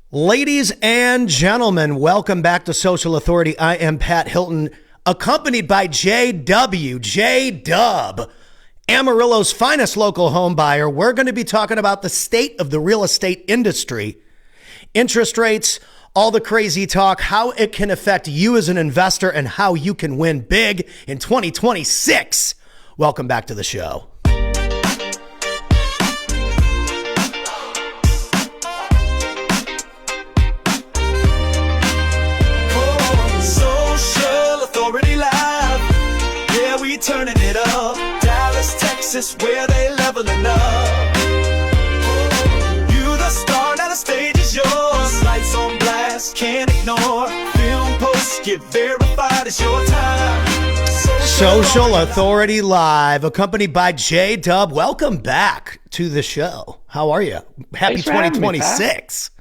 Ladies and gentlemen, welcome back to Social Authority. I am Pat Hilton, accompanied by JDUBB, Amarillo's finest local home buyer. We're going to be talking about the state of the real estate industry, interest rates, all the crazy talk, how it can affect you as an investor, and how you can win big in 2026. Welcome back to the show. Turning it up, Dallas, Texas, where they leveling up. You the star, now the stage is yours. Lights on blast, can't ignore. Film posts, get verified, it's your time. Social Authority Live, accompanied by JDUBB. Welcome back to the show. How are you? Happy 2026.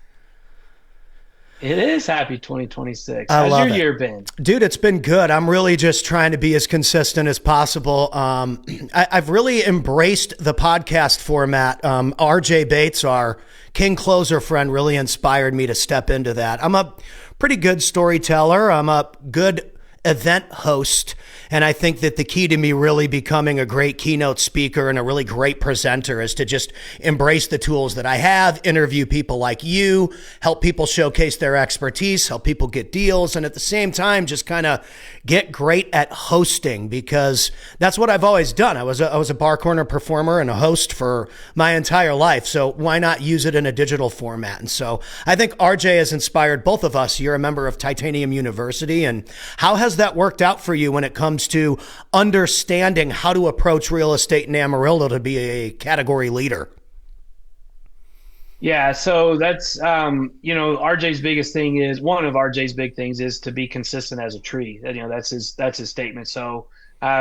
It is happy 2026. How's your year been? Dude, it's been good. I'm really just trying to be as consistent as possible. I've really embraced the podcast format. RJ Bates, our King Closer friend, really inspired me to step into that. I'm a pretty good storyteller. I'm a good event host. And I think that the key to me really becoming a great keynote speaker and a really great presenter is to just embrace the tools that I have, interview people like you, help people showcase their expertise, help people get deals, and at the same time, just kind of get great at hosting, because that's what I've always done. I was a bar corner performer and a host for my entire life. So why not use it in a digital format? And so I think RJ has inspired both of us. You're a member of Titanium University. And how has that worked out for you when it comes to understanding how to approach real estate in Amarillo to be a category leader? Yeah, so that's, RJ's biggest thing is, one of RJ's big things is to be consistent as a tree. That's his statement. So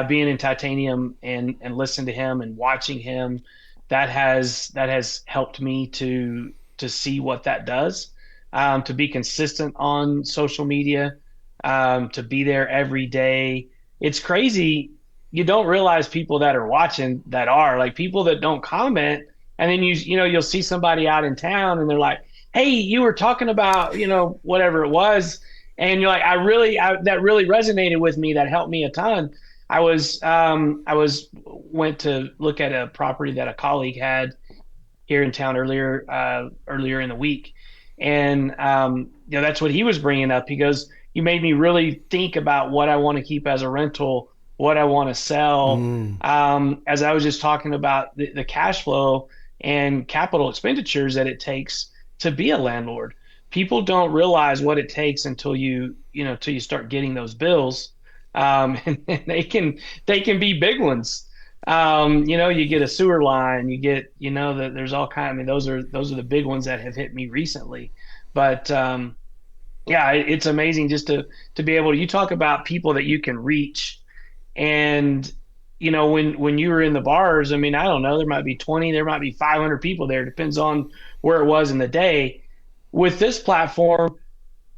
being in Titanium and listening to him and watching him, that has helped me to see what that does, to be consistent on social media, to be there every day. It's crazy. You don't realize people that are watching that are like people that don't comment. And then you'll see somebody out in town and they're like, hey, you were talking about, whatever it was. And you're like, that really resonated with me. That helped me a ton. I went to look at a property that a colleague had here in town earlier in the week. And, that's what he was bringing up. He goes, you made me really think about what I want to keep as a rental, what I want to sell. As I was just talking about the cash flow and capital expenditures that it takes to be a landlord. People don't realize what it takes until you start getting those bills. And they can be big ones. You get a sewer line, you get, that there's all those are the big ones that have hit me recently. But, yeah, it's amazing just to be able to, you talk about people that you can reach. And, when you were in the bars, I don't know, there might be 20, there might be 500 people there. Depends on where it was in the day. With this platform,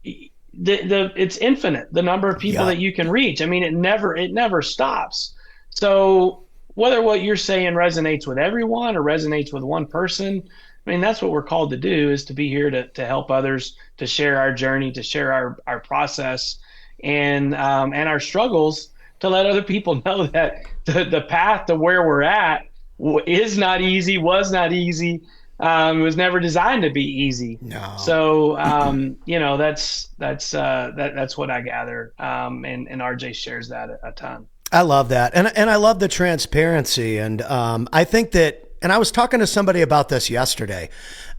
it's infinite, the number of people that you can reach. It never stops. So whether what you're saying resonates with everyone or resonates with one person, that's what we're called to do, is to be here to help others, to share our journey, to share our process and our struggles, to let other people know that the path to where we're at is not easy, was not easy. It was never designed to be easy. No. So, that's what I gather. And RJ shares that a ton. I love that. And I love the transparency. And I think that, and I was talking to somebody about this yesterday,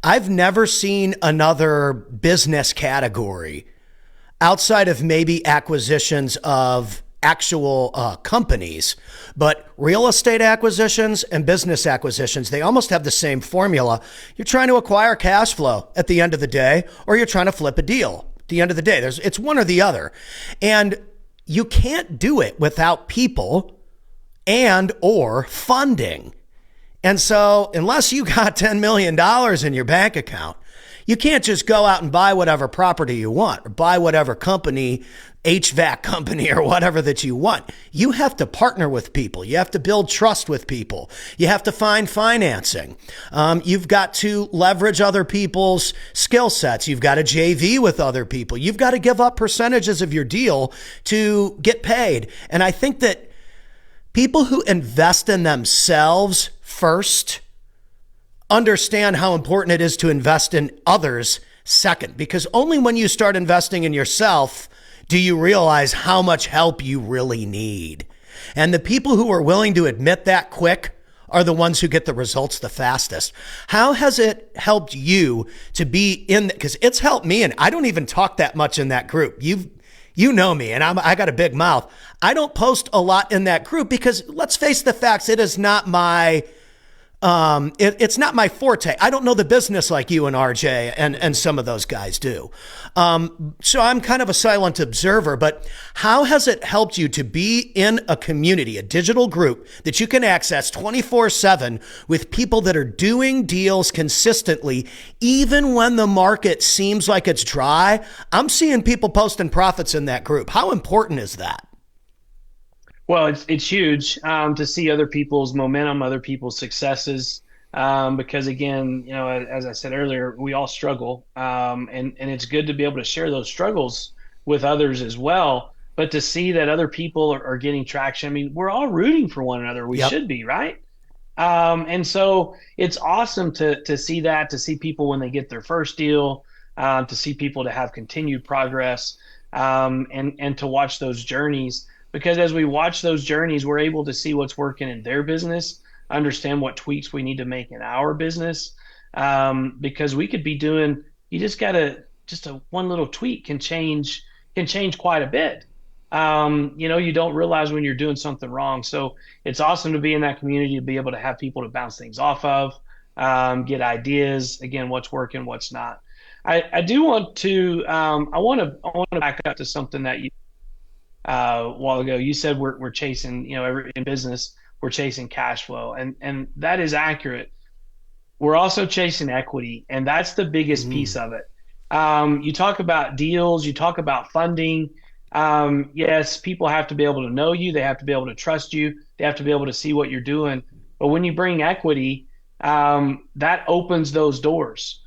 I've never seen another business category outside of maybe acquisitions of actual companies, but real estate acquisitions and business acquisitions, they almost have the same formula. You're trying to acquire cash flow at the end of the day, or you're trying to flip a deal at the end of the day. It's one or the other. And you can't do it without people and or funding. And so unless you got $10 million in your bank account, You can't just go out and buy whatever property you want or buy whatever company, HVAC company or whatever that you want. You have to partner with people. You have to build trust with people. You have to find financing. You've got to leverage other people's skill sets. You've got to JV with other people. You've got to give up percentages of your deal to get paid. And I think that people who invest in themselves first understand how important it is to invest in others second, because only when you start investing in yourself do you realize how much help you really need. And the people who are willing to admit that quick are the ones who get the results the fastest. How has it helped you to be in, because it's helped me, and I don't even talk that much in that group. You know me, and I got a big mouth. I don't post a lot in that group because, let's face the facts, it is not my it's not my forte. I don't know the business like you and RJ and some of those guys do. So I'm kind of a silent observer, but how has it helped you to be in a community, a digital group that you can access 24/7 with people that are doing deals consistently, even when the market seems like it's dry? I'm seeing people posting profits in that group. How important is that? Well, it's huge to see other people's momentum, other people's successes, because again, as I said earlier, we all struggle, and it's good to be able to share those struggles with others as well. But to see that other people are getting traction, I mean, we're all rooting for one another. We should be, right? And so it's awesome to see that, to see people when they get their first deal, to see people to have continued progress, and to watch those journeys. Because as we watch those journeys, we're able to see what's working in their business, understand what tweaks we need to make in our business. Because we could be doing, you just a one little tweak can change quite a bit. You don't realize when you're doing something wrong. So it's awesome to be in that community, to be able to have people to bounce things off of, get ideas, again, what's working, what's not. I do want to, I want to back up to something that you, a while ago. You said we're chasing, in business, we're chasing cash flow, and that is accurate. We're also chasing equity, and that's the biggest piece of it. You talk about deals, you talk about funding. Yes, people have to be able to know you, they have to be able to trust you, they have to be able to see what you're doing. But when you bring equity, that opens those doors.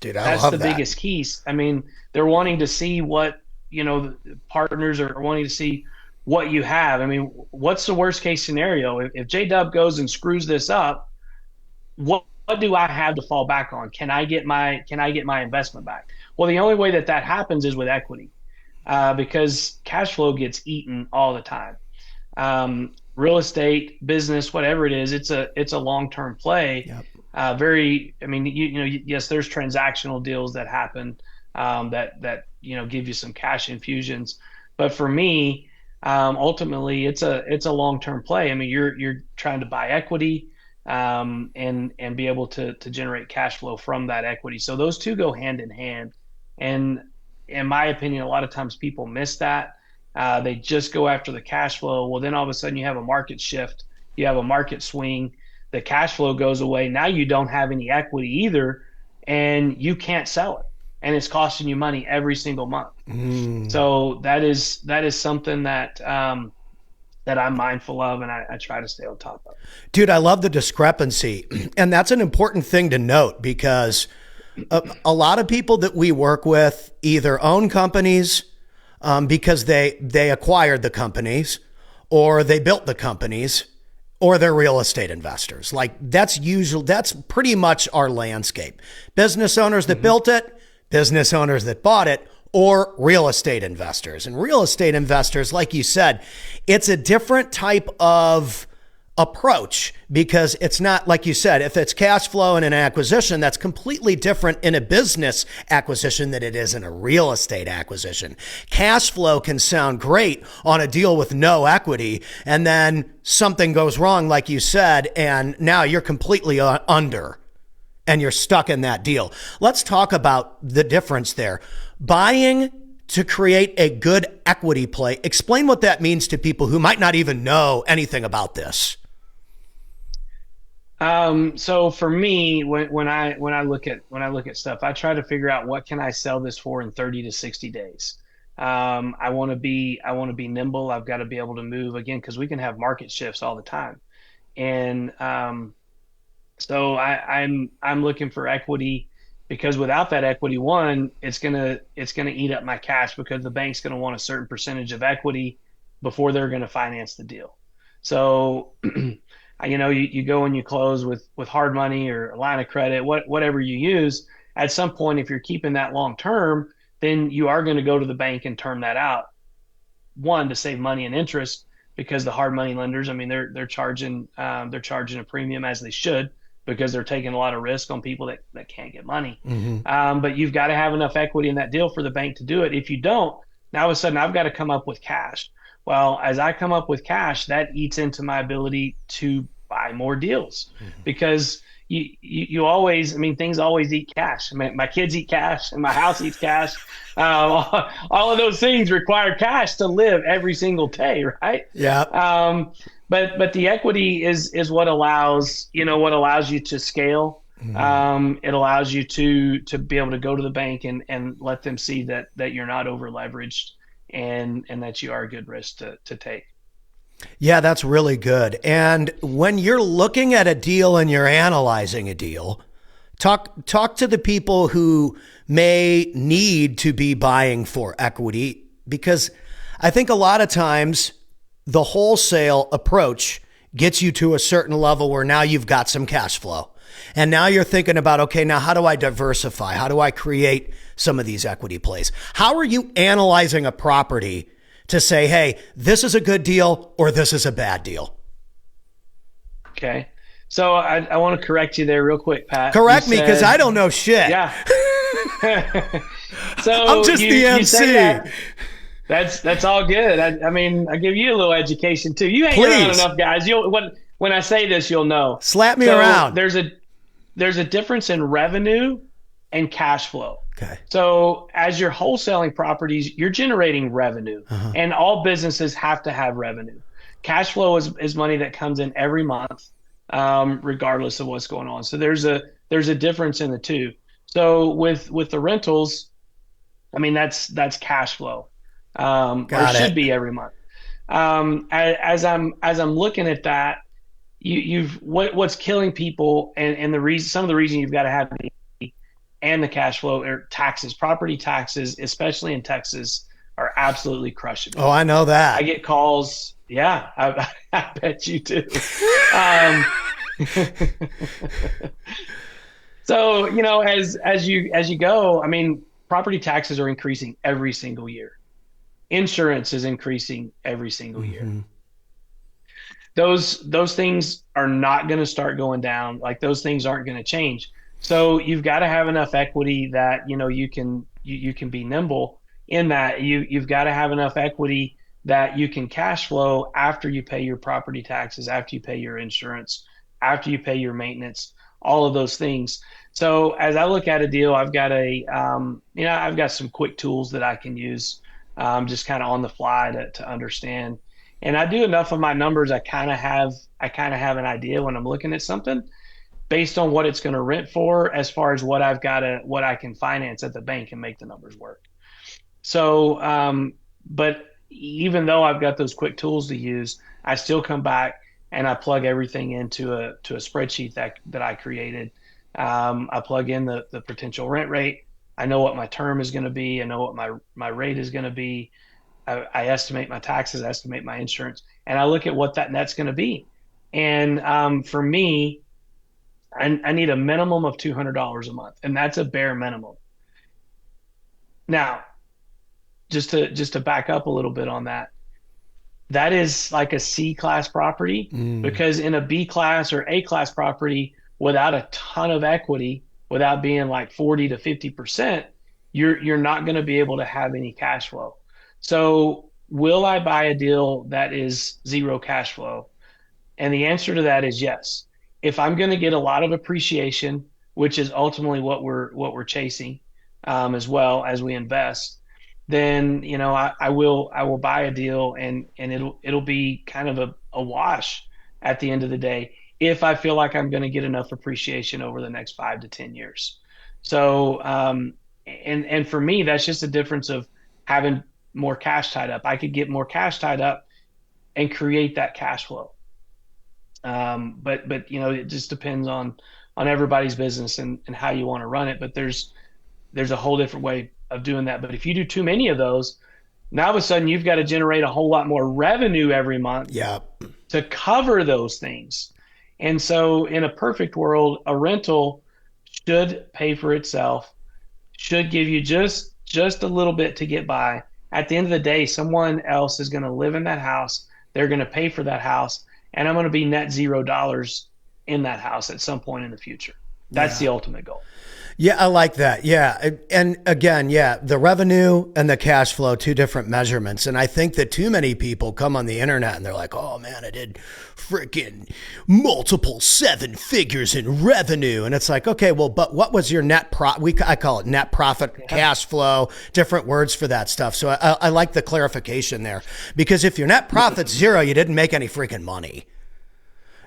Dude, that's love the that. biggest keys. I mean, they're wanting to see what, the partners are wanting to see what you have. I mean, what's the worst case scenario? If JDUBB goes and screws this up, what do I have to fall back on? Can I get my investment back? Well, the only way that happens is with equity, because cash flow gets eaten all the time. Real estate, business, whatever it is, it's a long-term play. Yep. Yes, there's transactional deals that happen, that give you some cash infusions. But for me, ultimately, it's a long-term play. I mean, you're trying to buy equity, and be able to generate cash flow from that equity. So those two go hand in hand. And in my opinion, a lot of times people miss that. They just go after the cash flow. Well, then all of a sudden you have a market shift, you have a market swing, the cash flow goes away. Now you don't have any equity either, and you can't sell it. And it's costing you money every single month. So that is something that I'm mindful of, and I try to stay on top of. Dude, I love the discrepancy. And that's an important thing to note, because a lot of people that we work with either own companies because they acquired the companies, or they built the companies, or they're real estate investors. Like that's pretty much our landscape. Business owners that built it, business owners that bought it, or real estate investors. And real estate investors, like you said, it's a different type of approach, because it's not, like you said, if it's cash flow in an acquisition, that's completely different in a business acquisition than it is in a real estate acquisition. Cash flow can sound great on a deal with no equity, and then something goes wrong, like you said, and now you're completely under, and you're stuck in that deal. Let's talk about the difference there. Buying to create a good equity play. Explain what that means to people who might not even know anything about this. So for me, when I look at stuff, I try to figure out what can I sell this for in 30 to 60 days. I want to be nimble. I've got to be able to move again because we can have market shifts all the time. And so I'm looking for equity because without that equity, one, it's gonna eat up my cash because the bank's gonna want a certain percentage of equity before they're gonna finance the deal. So you go and you close with hard money or a line of credit, whatever you use. At some point, if you're keeping that long term, then you are going to go to the bank and term that out. One, to save money and interest, because the hard money lenders, I mean, they're charging a premium as they should because they're taking a lot of risk on people that can't get money. But you've got to have enough equity in that deal for the bank to do it. If you don't, now all of a sudden I've got to come up with cash. Well, as I come up with cash, that eats into my ability to buy more deals because you always, I mean, things always eat cash. I mean, my kids eat cash and my house eats cash. All of those things require cash to live every single day, right? Yeah. But the equity is what allows you to scale. It allows you to be able to go to the bank and let them see that you're not over leveraged and that you are a good risk to take. Yeah, that's really good. And when you're looking at a deal and you're analyzing a deal, talk to the people who may need to be buying for equity, because I think a lot of times the wholesale approach gets you to a certain level where now you've got some cash flow. And now you're thinking about, okay, now how do I diversify? How do I create some of these equity plays? How are you analyzing a property to say, hey, this is a good deal or this is a bad deal? Okay. So I want to correct you there real quick, Pat. Correct me, because I don't know shit. Yeah. So I'm just the MC. That's all good. I mean, I give you a little education too. You hang around enough, guys. When I say this, you'll know. Slap me around. There's a difference in revenue and cash flow. Okay. So as you're wholesaling properties, you're generating revenue, and all businesses have to have revenue. Cash flow is money that comes in every month, regardless of what's going on. So there's a difference in the two. So with the rentals, I mean that's cash flow, or should be every month. As I'm looking at that, what's killing people, and some of the reason you've got to have and the cash flow are taxes. Property taxes, especially in Texas, are absolutely crushing me. Oh, I know that. I get calls. Yeah, I bet you do. So, as you go, I mean, property taxes are increasing every single year. Insurance is increasing every single year. Those things are not going to start going down. Like, those things aren't going to change. So you've got to have enough equity that you can be nimble in that. You've got to have enough equity that you can cash flow after you pay your property taxes, after you pay your insurance, after you pay your maintenance, all of those things. So as I look at a deal, I've got I've got some quick tools that I can use, just kind of on the fly to understand. And I do enough of my numbers. I kind of have an idea when I'm looking at something, based on what it's going to rent for, as far as what I can finance at the bank and make the numbers work. So, but even though I've got those quick tools to use, I still come back and I plug everything into a spreadsheet that I created. I plug in the potential rent rate. I know what my term is going to be. I know what my rate is going to be. I estimate my taxes, I estimate my insurance, and I look at what that net's going to be. And for me, I need a minimum of $200 a month, and that's a bare minimum. Now, just to back up a little bit on that is like a C-class property, because in a B-class or A-class property, without a ton of equity, without being like 40 to 50%, you're not going to be able to have any cash flow. So will I buy a deal that is zero cash flow? And the answer to that is yes. If I'm going to get a lot of appreciation, which is ultimately what we're chasing, as well as we invest, then I will buy a deal, and it'll be kind of a wash at the end of the day. if I feel like I'm going to get enough appreciation over the next 5 to 10 years. So, and for me, that's just a difference of having more cash tied up. I could get more cash tied up and create that cash flow. But it just depends on everybody's business and how you want to run it. But there's a whole different way of doing that. But if you do too many of those, now all of a sudden you've got to generate a whole lot more revenue every month to cover those things. And so in a perfect world, a rental should pay for itself, should give you just a little bit to get by. At the end of the day, someone else is going to live in that house. They're going to pay for that house, and I'm going to be net $0 in that house at some point in the future. That's the ultimate goal. Yeah, I like that. Yeah. And again, the revenue and the cash flow, two different measurements. And I think that too many people come on the internet and they're like, oh man, I did freaking multiple 7 figures in revenue. And it's like, okay, well, but what was your net I call it net profit, cash flow, different words for that stuff. So I like the clarification there, because if your net profit's 0, you didn't make any freaking money.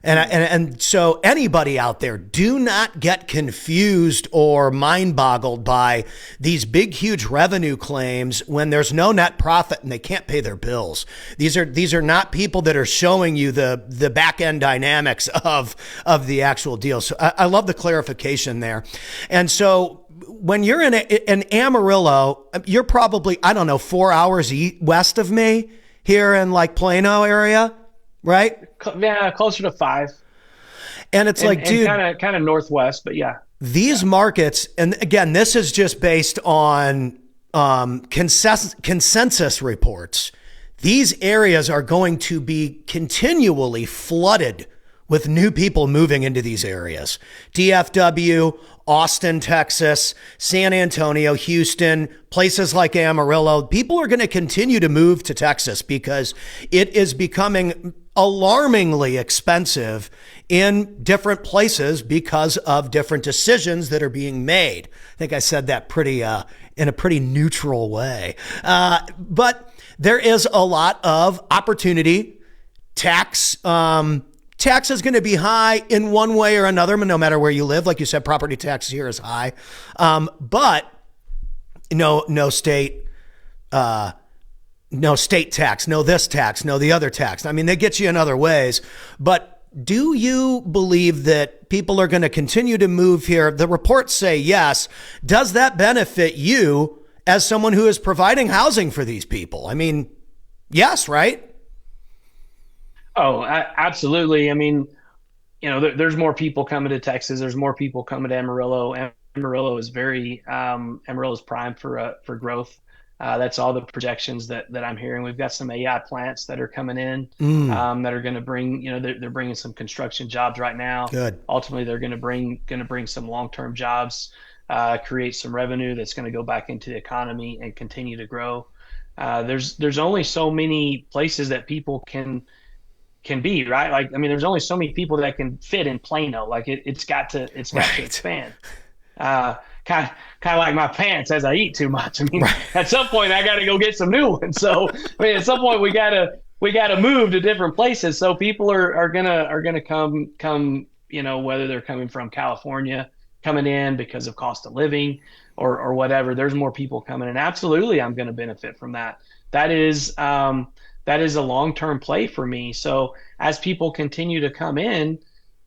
And so anybody out there, do not get confused or mind boggled by these big, huge revenue claims when there's no net profit and they can't pay their bills. These are not people that are showing you the back end dynamics of the actual deal. So I love the clarification there. And so when you're in Amarillo, you're probably, 4 hours west of me here in like Plano area, right? Yeah, closer to 5. And it's dude, kind of northwest, but yeah. These markets, and again, this is just based on consensus reports. These areas are going to be continually flooded with new people moving into these areas. DFW, Austin, Texas, San Antonio, Houston, places like Amarillo. People are going to continue to move to Texas because it is becoming alarmingly expensive in different places because of different decisions that are being made. I think I said that in a pretty neutral way. But there is a lot of opportunity. Tax is going to be high in one way or another, no matter where you live. Like you said, property tax here is high. But no state tax, no this tax, no the other tax. I mean, they get you in other ways. But do you believe that people are going to continue to move here? The reports say yes. Does that benefit you as someone who is providing housing for these people? I mean, yes, right? Oh, absolutely. I mean, there's more people coming to Texas. There's more people coming to Amarillo. Amarillo is Amarillo's prime for growth. That's all the projections that I'm hearing. We've got some AI plants that are coming in that are going to bring, they're bringing some construction jobs right now. Good. Ultimately, they're going to bring some long-term jobs, create some revenue that's going to go back into the economy and continue to grow. There's only so many places that people can be, right? Like, I mean, there's only so many people that can fit in Plano. Like it's got to expand. Kind of like my pants as I eat too much. I mean, At some point I got to go get some new ones. So, I mean, at some point we got to move to different places. So people are gonna come, whether they're coming from California, coming in because of cost of living or whatever. There's more people coming in. Absolutely, I'm going to benefit from that. That is a long-term play for me. So as people continue to come in,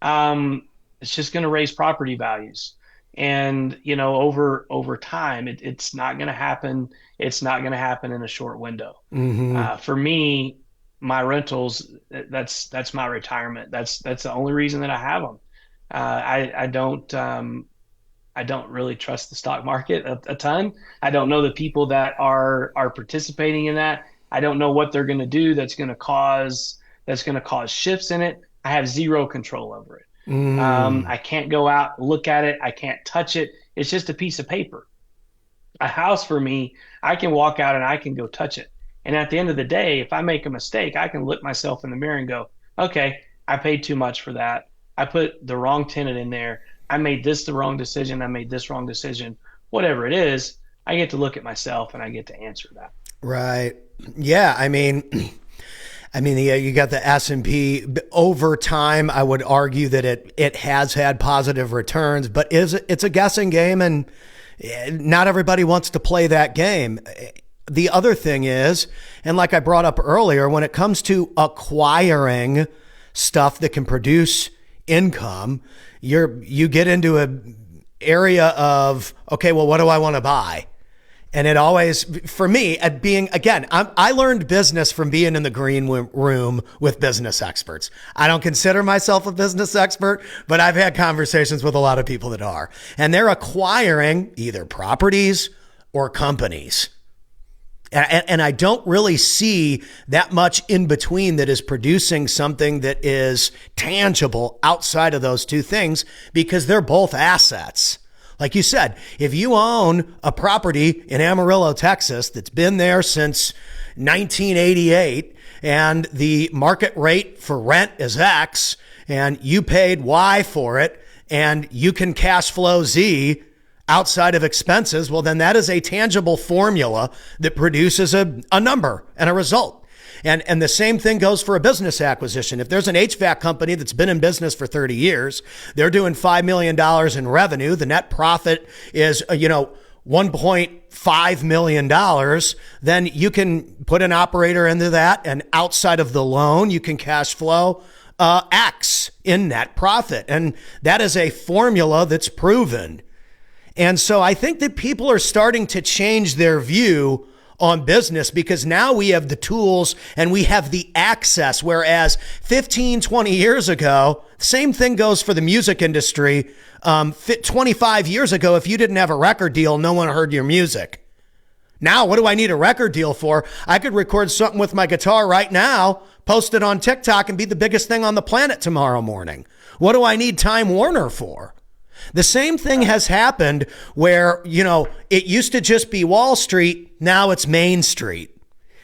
it's just going to raise property values. And, over time, it's not going to happen. It's not going to happen in a short window. Mm-hmm. For me, my rentals, that's my retirement. That's the only reason that I have them. I don't really trust the stock market a ton. I don't know the people that are participating in that. I don't know what they're going to do that's going to cause shifts in it. I have zero control over it. I can't go out, look at it. I can't touch it. It's just a piece of paper. A house for me, I can walk out and I can go touch it. And at the end of the day, if I make a mistake, I can look myself in the mirror and go, okay, I paid too much for that. I put the wrong tenant in there. I made this the wrong decision. I made this wrong decision. Whatever it is, I get to look at myself and I get to answer that. Right. Yeah. I mean, I mean, you got the S&P over time. I would argue that it has had positive returns, but it's a guessing game, and not everybody wants to play that game. The other thing is, and like I brought up earlier, when it comes to acquiring stuff that can produce income, you get into an area of, okay, well, what do I want to buy? And it always, for me, at being, again, I learned business from being in the green room with business experts. I don't consider myself a business expert, but I've had conversations with a lot of people that are. And they're acquiring either properties or companies. And I don't really see that much in between that is producing something that is tangible outside of those two things, because they're both assets. Like you said, if you own a property in Amarillo, Texas, that's been there since 1988, and the market rate for rent is X, and you paid Y for it, and you can cash flow Z outside of expenses, well, then that is a tangible formula that produces a number and a result. And the same thing goes for a business acquisition. If there's an HVAC company that's been in business for 30 years, they're doing $5 million in revenue. The net profit is, $1.5 million. Then you can put an operator into that. And outside of the loan, you can cash flow X in net profit. And that is a formula that's proven. And so I think that people are starting to change their view on business, because now we have the tools and we have the access. Whereas 15, 20 years ago, same thing goes for the music industry. 25 years ago, if you didn't have a record deal, no one heard your music. Now, what do I need a record deal for? I could record something with my guitar right now, post it on TikTok, and be the biggest thing on the planet tomorrow morning. What do I need Time Warner for? The same thing has happened where, it used to just be Wall Street. Now it's Main Street,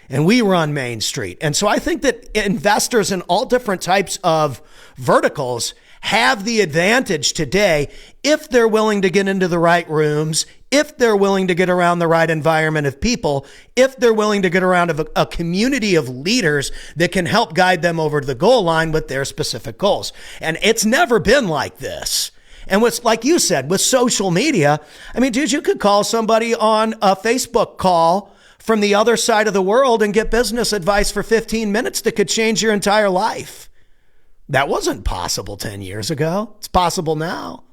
and we run Main Street. And so I think that investors in all different types of verticals have the advantage today if they're willing to get into the right rooms, if they're willing to get around the right environment of people, if they're willing to get around a community of leaders that can help guide them over to the goal line with their specific goals. And it's never been like this. And what's, like you said, with social media, I mean, dude, you could call somebody on a Facebook call from the other side of the world and get business advice for 15 minutes that could change your entire life. That wasn't possible 10 years ago. It's possible now.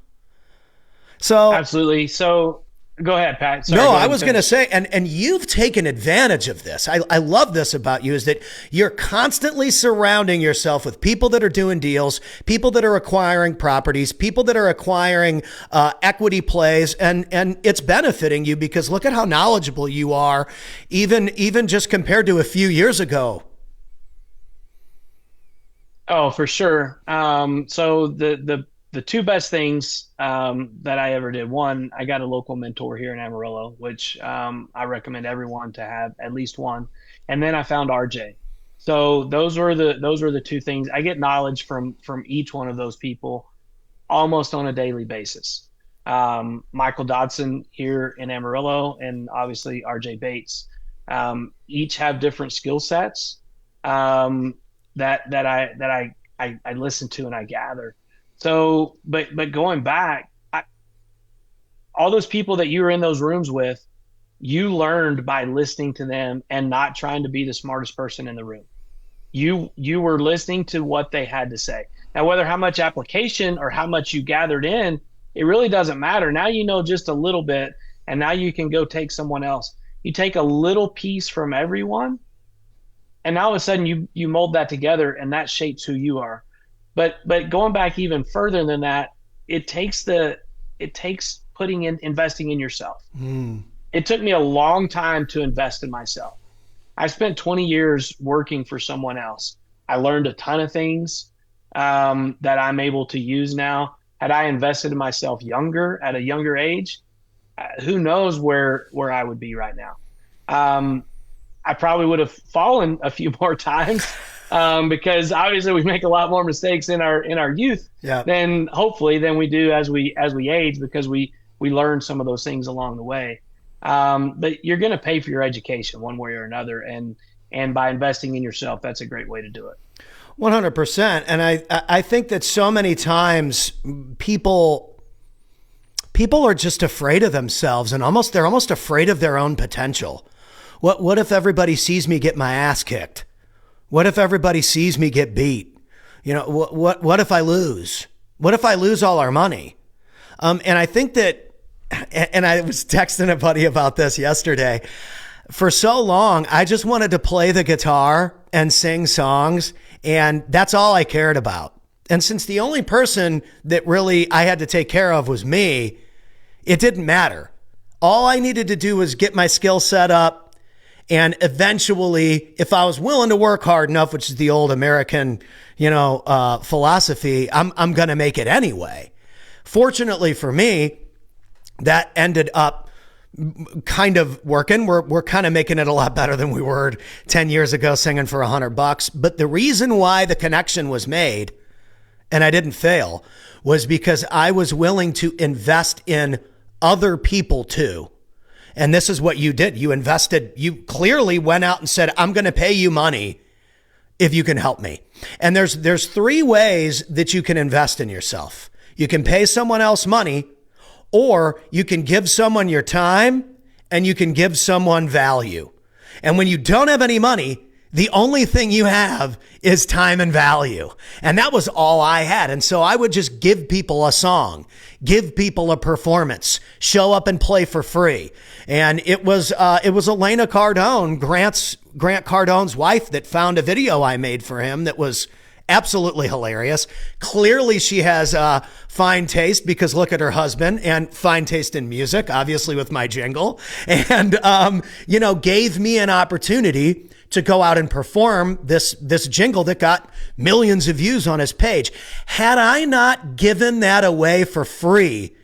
So Absolutely. So go ahead, Pat. Sorry, no, I was going to say, and you've taken advantage of this. I love this about you, is that you're constantly surrounding yourself with people that are doing deals, people that are acquiring properties, people that are acquiring equity plays, and it's benefiting you, because look at how knowledgeable you are, even just compared to a few years ago. Oh, for sure. So the two best things that I ever did. One, I got a local mentor here in Amarillo, which I recommend everyone to have at least one. And then I found RJ. So those were the two things. I get knowledge from each one of those people almost on a daily basis. Michael Dodson here in Amarillo, and obviously RJ Bates, each have different skill sets that I listen to and I gather. So, but going back, all those people that you were in those rooms with, you learned by listening to them and not trying to be the smartest person in the room. You were listening to what they had to say. Now, whether how much application or how much you gathered in, it really doesn't matter. Now you know just a little bit, and now you can go take someone else. You take a little piece from everyone, and now all of a sudden you mold that together, and that shapes who you are. But going back even further than that, it takes investing in yourself. It took me a long time to invest in myself. I spent 20 years working for someone else. I learned a ton of things that I'm able to use now. Had I invested in myself at a younger age, who knows where I would be right now. I probably would have fallen a few more times because obviously we make a lot more mistakes in our youth than we do as we age, because we learn some of those things along the way. But you're going to pay for your education one way or another. And And by investing in yourself, that's a great way to do it. 100%. And I think that so many times people are just afraid of themselves, and they're almost afraid of their own potential. What if everybody sees me get my ass kicked? What if everybody sees me get beat? What if I lose? What if I lose all our money? And I think that, and I was texting a buddy about this yesterday. For so long, I just wanted to play the guitar and sing songs, and that's all I cared about. And since the only person that really I had to take care of was me, it didn't matter. All I needed to do was get my skill set up, and eventually, if I was willing to work hard enough, which is the old American, philosophy, I'm going to make it anyway. Fortunately for me, that ended up kind of working. We're kind of making it a lot better than we were 10 years ago singing for $100. But the reason why the connection was made and I didn't fail was because I was willing to invest in other people too. And this is what you did. You invested, you clearly went out and said, I'm going to pay you money if you can help me. And there's three ways that you can invest in yourself. You can pay someone else money, or you can give someone your time, and you can give someone value. And when you don't have any money, the only thing you have is time and value. And that was all I had. And so I would just give people a song, give people a performance, show up and play for free. And it was Elena Cardone, Grant Cardone's wife, that found a video I made for him that was absolutely hilarious. Clearly she has fine taste, because look at her husband, and fine taste in music, obviously with my jingle, and, gave me an opportunity to go out and perform this jingle that got millions of views on his page. Had I not given that away for free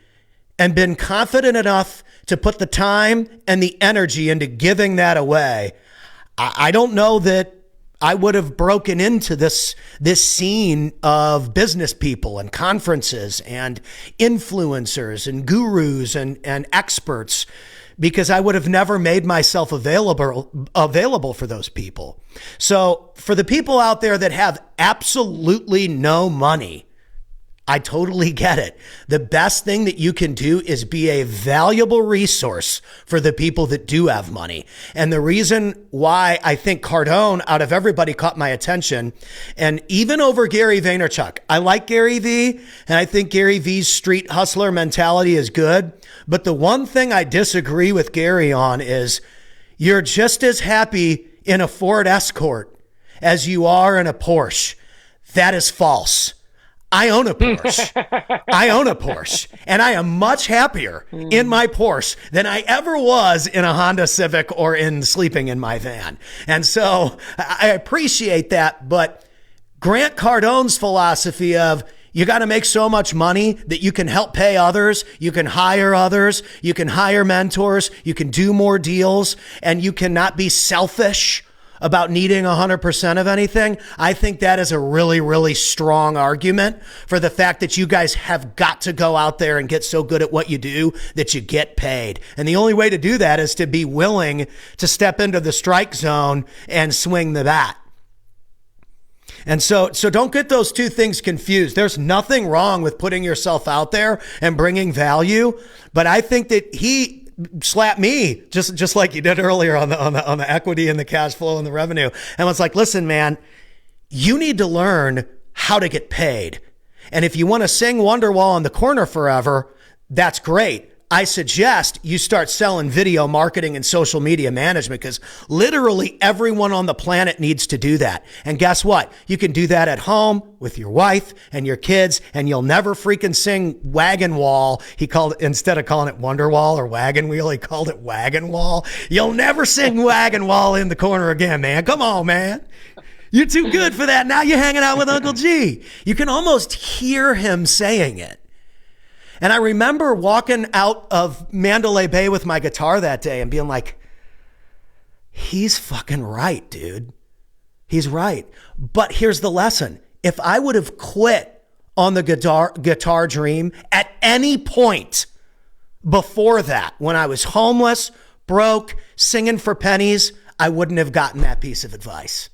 and been confident enough to put the time and the energy into giving that away, I don't know that I would have broken into this scene of business people and conferences and influencers and gurus and experts, because I would have never made myself available for those people. So for the people out there that have absolutely no money, I totally get it. The best thing that you can do is be a valuable resource for the people that do have money. And the reason why I think Cardone, out of everybody, caught my attention, and even over Gary Vaynerchuk. I like Gary V, and I think Gary V's street hustler mentality is good. But the one thing I disagree with Gary on is you're just as happy in a Ford Escort as you are in a Porsche. That is false. I own a Porsche. And I am much happier in my Porsche than I ever was in a Honda Civic or in sleeping in my van. And so I appreciate that. But Grant Cardone's philosophy of you got to make so much money that you can help pay others, you can hire others, you can hire mentors, you can do more deals, and you cannot be selfish about needing 100% of anything. I think that is a really, really strong argument for the fact that you guys have got to go out there and get so good at what you do that you get paid. And the only way to do that is to be willing to step into the strike zone and swing the bat. And so don't get those two things confused. There's nothing wrong with putting yourself out there and bringing value, but I think that he slapped me just like you did earlier on the equity and the cash flow and the revenue, and was like, listen, man, you need to learn how to get paid. And if you want to sing Wonderwall in the corner forever, that's great. I suggest you start selling video marketing and social media management, because literally everyone on the planet needs to do that. And guess what? You can do that at home with your wife and your kids, and you'll never freaking sing Wagon Wall. Instead of calling it Wonderwall or Wagon Wheel, he called it Wagon Wall. You'll never sing Wagon Wall in the corner again, man. Come on, man. You're too good for that. Now you're hanging out with Uncle G. You can almost hear him saying it. And I remember walking out of Mandalay Bay with my guitar that day and being like, he's fucking right, dude. He's right. But here's the lesson. If I would have quit on the guitar dream at any point before that, when I was homeless, broke, singing for pennies, I wouldn't have gotten that piece of advice.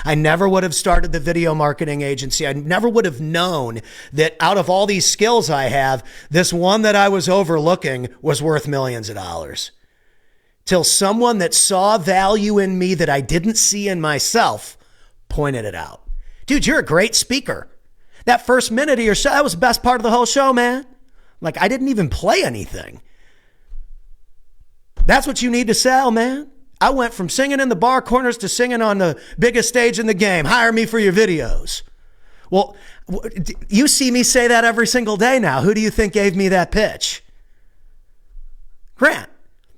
I never would have started the video marketing agency. I never would have known that out of all these skills I have, this one that I was overlooking was worth millions of dollars. Till someone that saw value in me that I didn't see in myself pointed it out. Dude, you're a great speaker. That first minute of your show, that was the best part of the whole show, man. Like, I didn't even play anything. That's what you need to sell, man. I went from singing in the bar corners to singing on the biggest stage in the game. Hire me for your videos. Well, you see me say that every single day now. Who do you think gave me that pitch? Grant.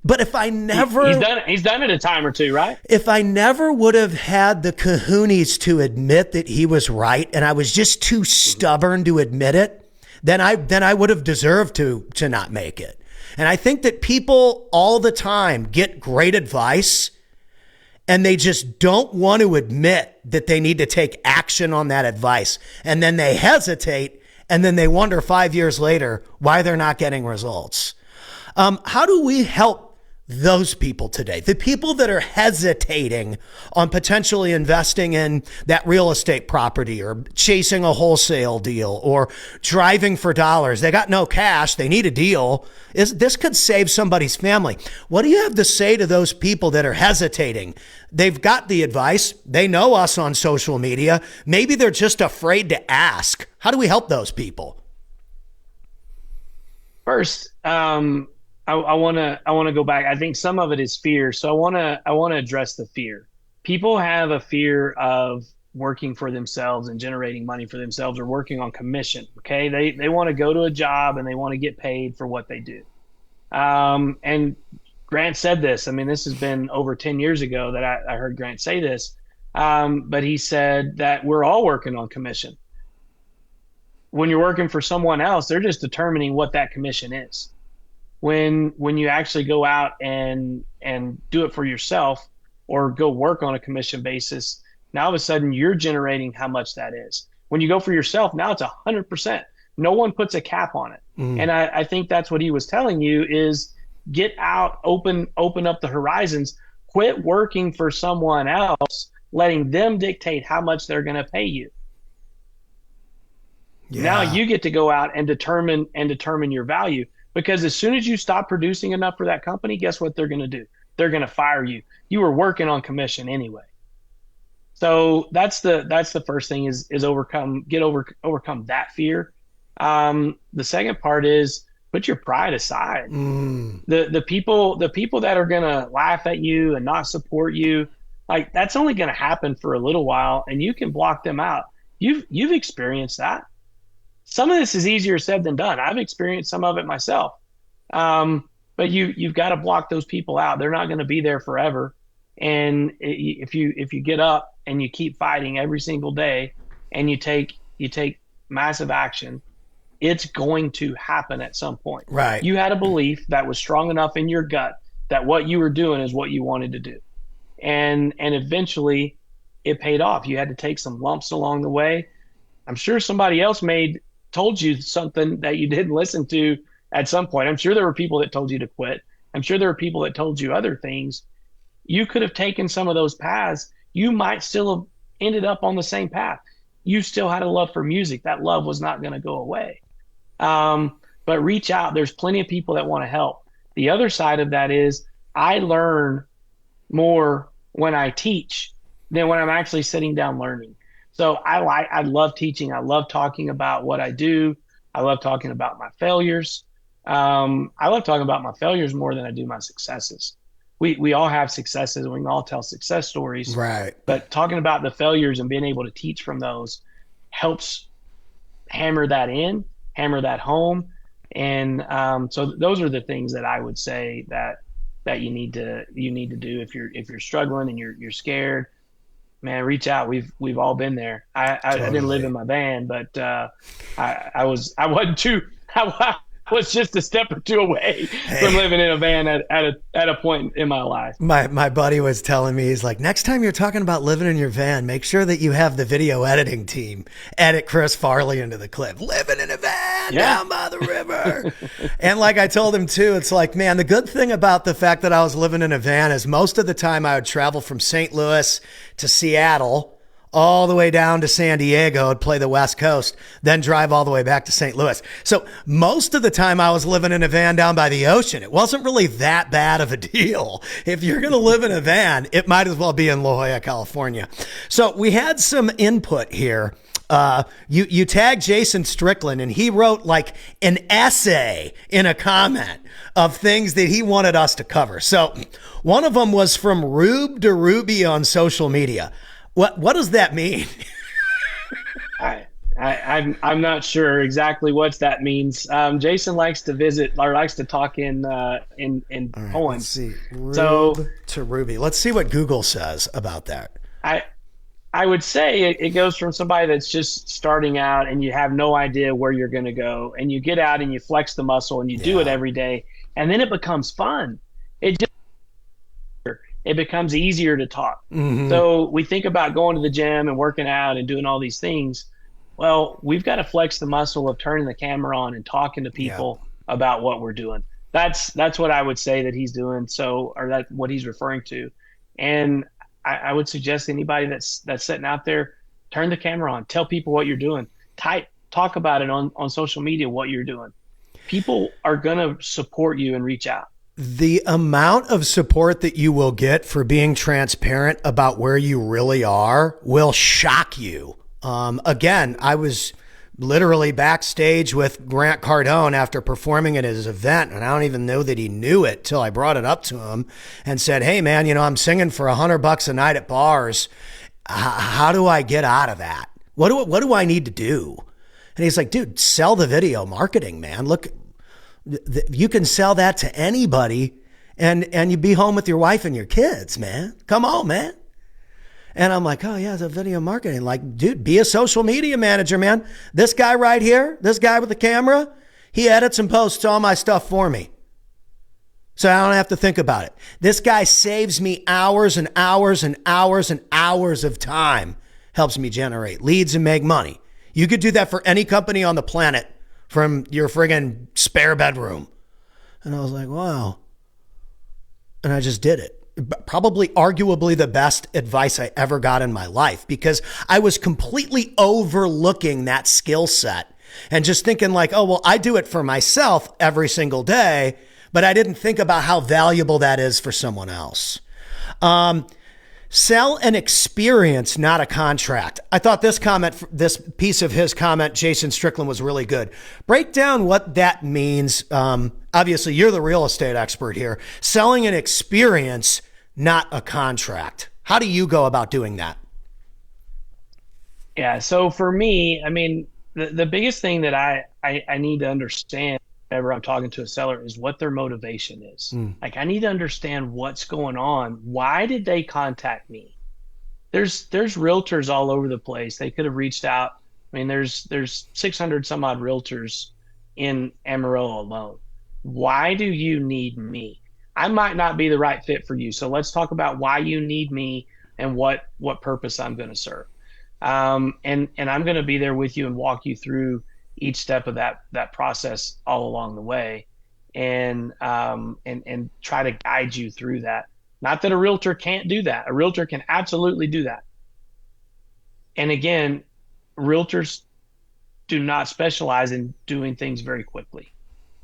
But if I never... He's done it a time or two, right? If I never would have had the kahunas to admit that he was right, and I was just too stubborn to admit it, then I would have deserved to not make it. And I think that people all the time get great advice, and they just don't want to admit that they need to take action on that advice. And then they hesitate, and then they wonder 5 years later why they're not getting results. How do we help those people today, the people that are hesitating on potentially investing in that real estate property or chasing a wholesale deal or driving for dollars? They got no cash. They need a deal. This could save somebody's family. What do you have to say to those people that are hesitating? They've got the advice. They know us on social media. Maybe they're just afraid to ask. How do we help those people? First, I want to go back. I think some of it is fear. So I want to address the fear. People have a fear of working for themselves and generating money for themselves or working on commission. Okay. They want to go to a job and they want to get paid for what they do. And Grant said this. I mean, this has been over 10 years ago that I heard Grant say this. But he said that we're all working on commission. When you're working for someone else, they're just determining what that commission is. When you actually go out and do it for yourself or go work on a commission basis, now all of a sudden you're generating how much that is. When you go for yourself, now it's 100%. No one puts a cap on it. And I think that's what he was telling you is get out, open up the horizons, quit working for someone else, letting them dictate how much they're going to pay you. Yeah. Now you get to go out and determine your value. Because as soon as you stop producing enough for that company, guess what they're going to do? They're going to fire you. You were working on commission anyway. So that's the first thing is overcome that fear. The second part is put your pride aside. The people that are going to laugh at you and not support you, like that's only going to happen for a little while, and you can block them out. You've experienced that. Some of this is easier said than done. I've experienced some of it myself. But you've got to block those people out. They're not going to be there forever. And if you get up and you keep fighting every single day and you take massive action, it's going to happen at some point. Right. You had a belief that was strong enough in your gut that what you were doing is what you wanted to do. And eventually it paid off. You had to take some lumps along the way. I'm sure somebody else told you something that you didn't listen to at some point. I'm sure there were people that told you to quit. I'm sure there were people that told you other things. You could have taken some of those paths. You might still have ended up on the same path. You still had a love for music. That love was not going to go away. But reach out. There's plenty of people that want to help. The other side of that is I learn more when I teach than when I'm actually sitting down learning. So I love teaching. I love talking about what I do. I love talking about my failures. I love talking about my failures more than I do my successes. We all have successes and we can all tell success stories. Right. But talking about the failures and being able to teach from those helps hammer that home. And so those are the things that I would say that you need to do if you're struggling and you're scared. Man, reach out. We've all been there. I didn't live in my van, but I wasn't too was just a step or two away from living in a van at a point in my life. My buddy was telling me, he's like, next time you're talking about living in your van, make sure that you have the video editing team edit Chris Farley into the clip. Living in a van down by the river. And like I told him too, it's like, man, the good thing about the fact that I was living in a van is most of the time I would travel from St. Louis to Seattle, all the way down to San Diego and play the West Coast, then drive all the way back to St. Louis. So most of the time I was living in a van down by the ocean. It wasn't really that bad of a deal. If you're going to live in a van, it might as well be in La Jolla, California. So we had some input here. You tagged Jason Strickland and he wrote like an essay in a comment of things that he wanted us to cover. So one of them was from Rube to Ruby on social media. What does that mean? I'm not sure exactly what that means. Jason likes to visit or likes to talk in poems. Let's see. Rube to Ruby. Let's see what Google says about that. I would say it goes from somebody that's just starting out and you have no idea where you're going to go, and you get out and you flex the muscle and you do it every day, and then it becomes fun. It becomes easier to talk. Mm-hmm. So we think about going to the gym and working out and doing all these things. Well, we've got to flex the muscle of turning the camera on and talking to people about what we're doing. That's what I would say that he's doing. So, or that what he's referring to. And I would suggest anybody that's sitting out there, turn the camera on, tell people what you're doing, talk about it on social media, what you're doing. People are going to support you and reach out. The amount of support that you will get for being transparent about where you really are will shock you. Again, I was literally backstage with Grant Cardone after performing at his event, and I don't even know that he knew it till I brought it up to him and said, hey man, I'm singing for $100 a night at bars. How do I get out of that? What do I need to do? And he's like, dude, sell the video marketing, man. Look, you can sell that to anybody and you be home with your wife and your kids, man. Come on, man. And I'm like, oh yeah, the video marketing. Like, dude, be a social media manager, man. This guy right here, this guy with the camera, he edits and posts all my stuff for me. So I don't have to think about it. This guy saves me hours and hours and hours and hours of time, helps me generate leads and make money. You could do that for any company on the planet from your friggin' spare bedroom. And I was like, wow. And I just did it. Probably arguably the best advice I ever got in my life, because I was completely overlooking that skill set and just thinking like, oh, well, I do it for myself every single day, but I didn't think about how valuable that is for someone else. Sell an experience, not a contract. I thought this piece of his comment, Jason Strickland, was really good. Break down what that means. Obviously, you're the real estate expert here. Selling an experience, not a contract. How do you go about doing that? Yeah. So for me, I mean, the biggest thing that I need to understand whenever I'm talking to a seller is what their motivation is. Like, I need to understand what's going on. Why did they contact me? There's realtors all over the place. They could have reached out. I mean, there's 600 some odd realtors in Amarillo alone. Why do you need me? I might not be the right fit for you. So let's talk about why you need me and what purpose I'm going to serve. And I'm going to be there with you and walk you through each step of that process all along the way, and try to guide you through that. Not that a realtor can't do that. A realtor can absolutely do that. And again, realtors do not specialize in doing things very quickly.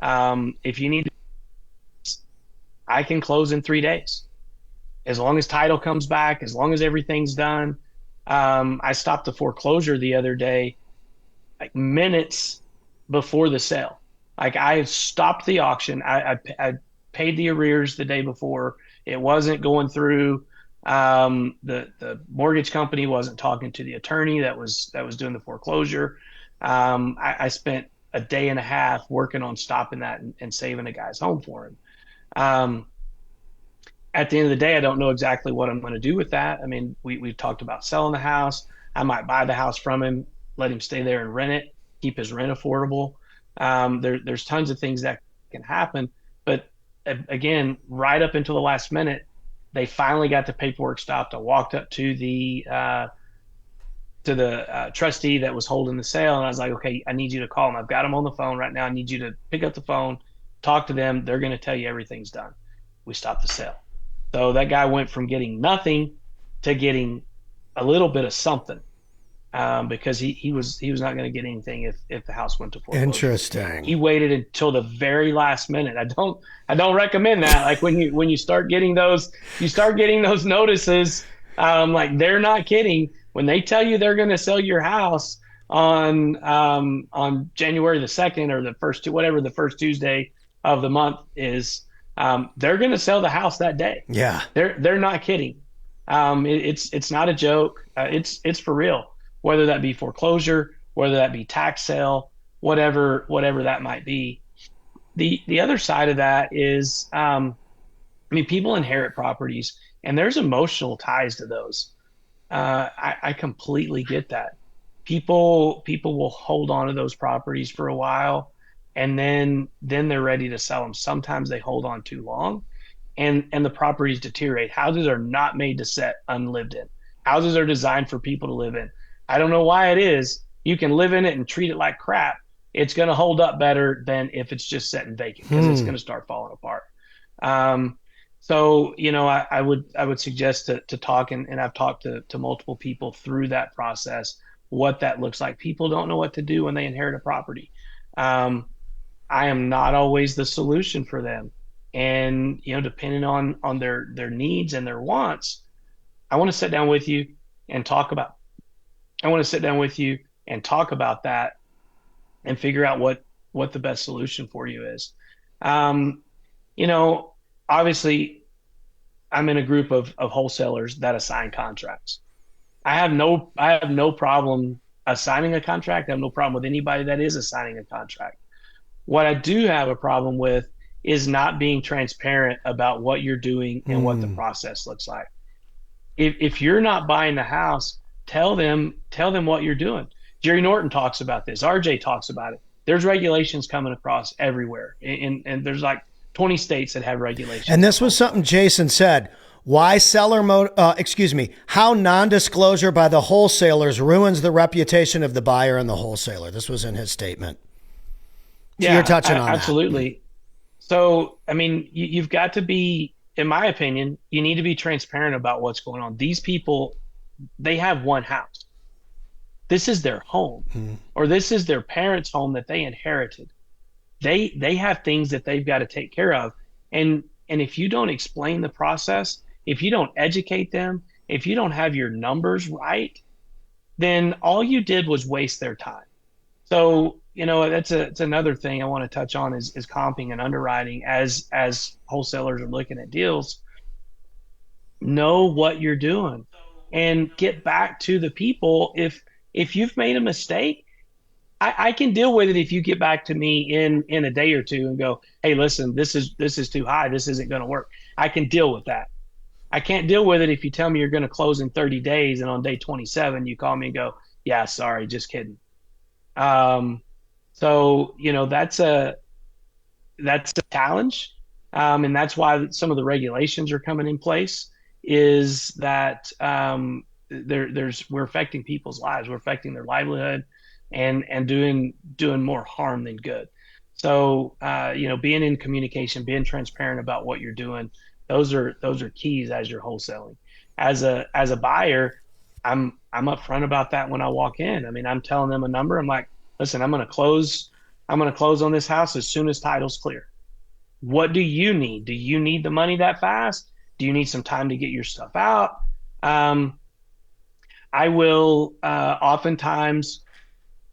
If you need, I can close in 3 days. As long as title comes back, as long as everything's done. I stopped the foreclosure the other day, like minutes before the sale. Like, I stopped the auction. I paid the arrears the day before. It wasn't going through. The mortgage company wasn't talking to the attorney that was doing the foreclosure. I spent a day and a half working on stopping that and saving a guy's home for him. At the end of the day, I don't know exactly what I'm going to do with that. I mean, we talked about selling the house. I might buy the house from him, let him stay there and rent it, keep his rent affordable. There's tons of things that can happen, but again, right up until the last minute, they finally got the paperwork stopped. I walked up to the trustee that was holding the sale, and I was like, okay, I need you to call them. I've got them on the phone right now. I need you to pick up the phone, talk to them. They're going to tell you everything's done. We stopped the sale. So that guy went from getting nothing to getting a little bit of something, because he was not going to get anything if the house went to foreclosure. Interesting. He waited until the very last minute. I don't recommend that. Like when you start getting those notices, like they're not kidding. When they tell you they're going to sell your house on January the 2nd or the first, whatever the first Tuesday of the month is, they're going to sell the house that day. Yeah, they're not kidding. It's not a joke. It's for real. Whether that be foreclosure, whether that be tax sale, whatever that might be. The other side of that is, people inherit properties, and there's emotional ties to those. I completely get that. People will hold on to those properties for a while, and then they're ready to sell them. Sometimes they hold on too long, and the properties deteriorate. Houses are not made to sit unlived in. Houses are designed for people to live in. I don't know why it is. You can live in it and treat it like crap. It's going to hold up better than if it's just sitting vacant, because it's going to start falling apart. So, I would suggest to talk, and I've talked to multiple people through that process, what that looks like. People don't know what to do when they inherit a property. I am not always the solution for them. And, depending on their needs and their wants, I want to sit down with you and talk about that and figure out what the best solution for you is. Obviously, I'm in a group of wholesalers that assign contracts. I have no problem assigning a contract. I have no problem with anybody that is assigning a contract. What I do have a problem with is not being transparent about what you're doing and what the process looks like. If you're not buying the house, tell them what you're doing. Jerry Norton talks about this. RJ talks about it. There's regulations coming across everywhere, and there's like 20 states that have regulations. And this was something Jason said. How non-disclosure by the wholesalers ruins the reputation of the buyer and the wholesaler. This was in his statement. So yeah, you're touching on absolutely. that. So, you've got to be, in my opinion, you need to be transparent about what's going on. These people, they have one house. This is their home, or this is their parents' home that they inherited. They have things that they've got to take care of. And if you don't explain the process, if you don't educate them, if you don't have your numbers right, then all you did was waste their time. So, it's another thing I want to touch on is comping and underwriting as wholesalers are looking at deals. Know what you're doing and get back to the people. If you've made a mistake, I can deal with it if you get back to me in a day or two and go, hey, listen, this is too high. This isn't going to work. I can deal with that. I can't deal with it if you tell me you're going to close in 30 days and on day 27 you call me and go, yeah, sorry, just kidding. So that's a challenge, and that's why some of the regulations are coming in place. Is that we're affecting people's lives, we're affecting their livelihood, and doing more harm than good. So being in communication, being transparent about what you're doing, those are keys as you're wholesaling. As a buyer, I'm upfront about that when I walk in. I'm telling them a number. I'm like, listen, I'm going to close on this house as soon as title's clear. What do you need? Do you need the money that fast? Do you need some time to get your stuff out? I will oftentimes,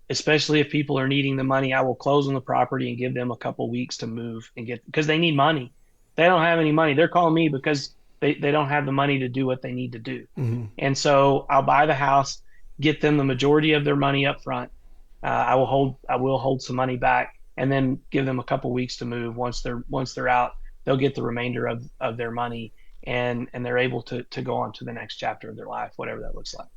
especially if people are needing the money, I will close on the property and give them a couple weeks to move and because they need money. They don't have any money. They're calling me because they don't have the money to do what they need to do. Mm-hmm. And so I'll buy the house, get them the majority of their money up front. I will hold some money back and then give them a couple weeks to move. Once they're out, they'll get the remainder of their money and they're able to go on to the next chapter of their life, whatever that looks like.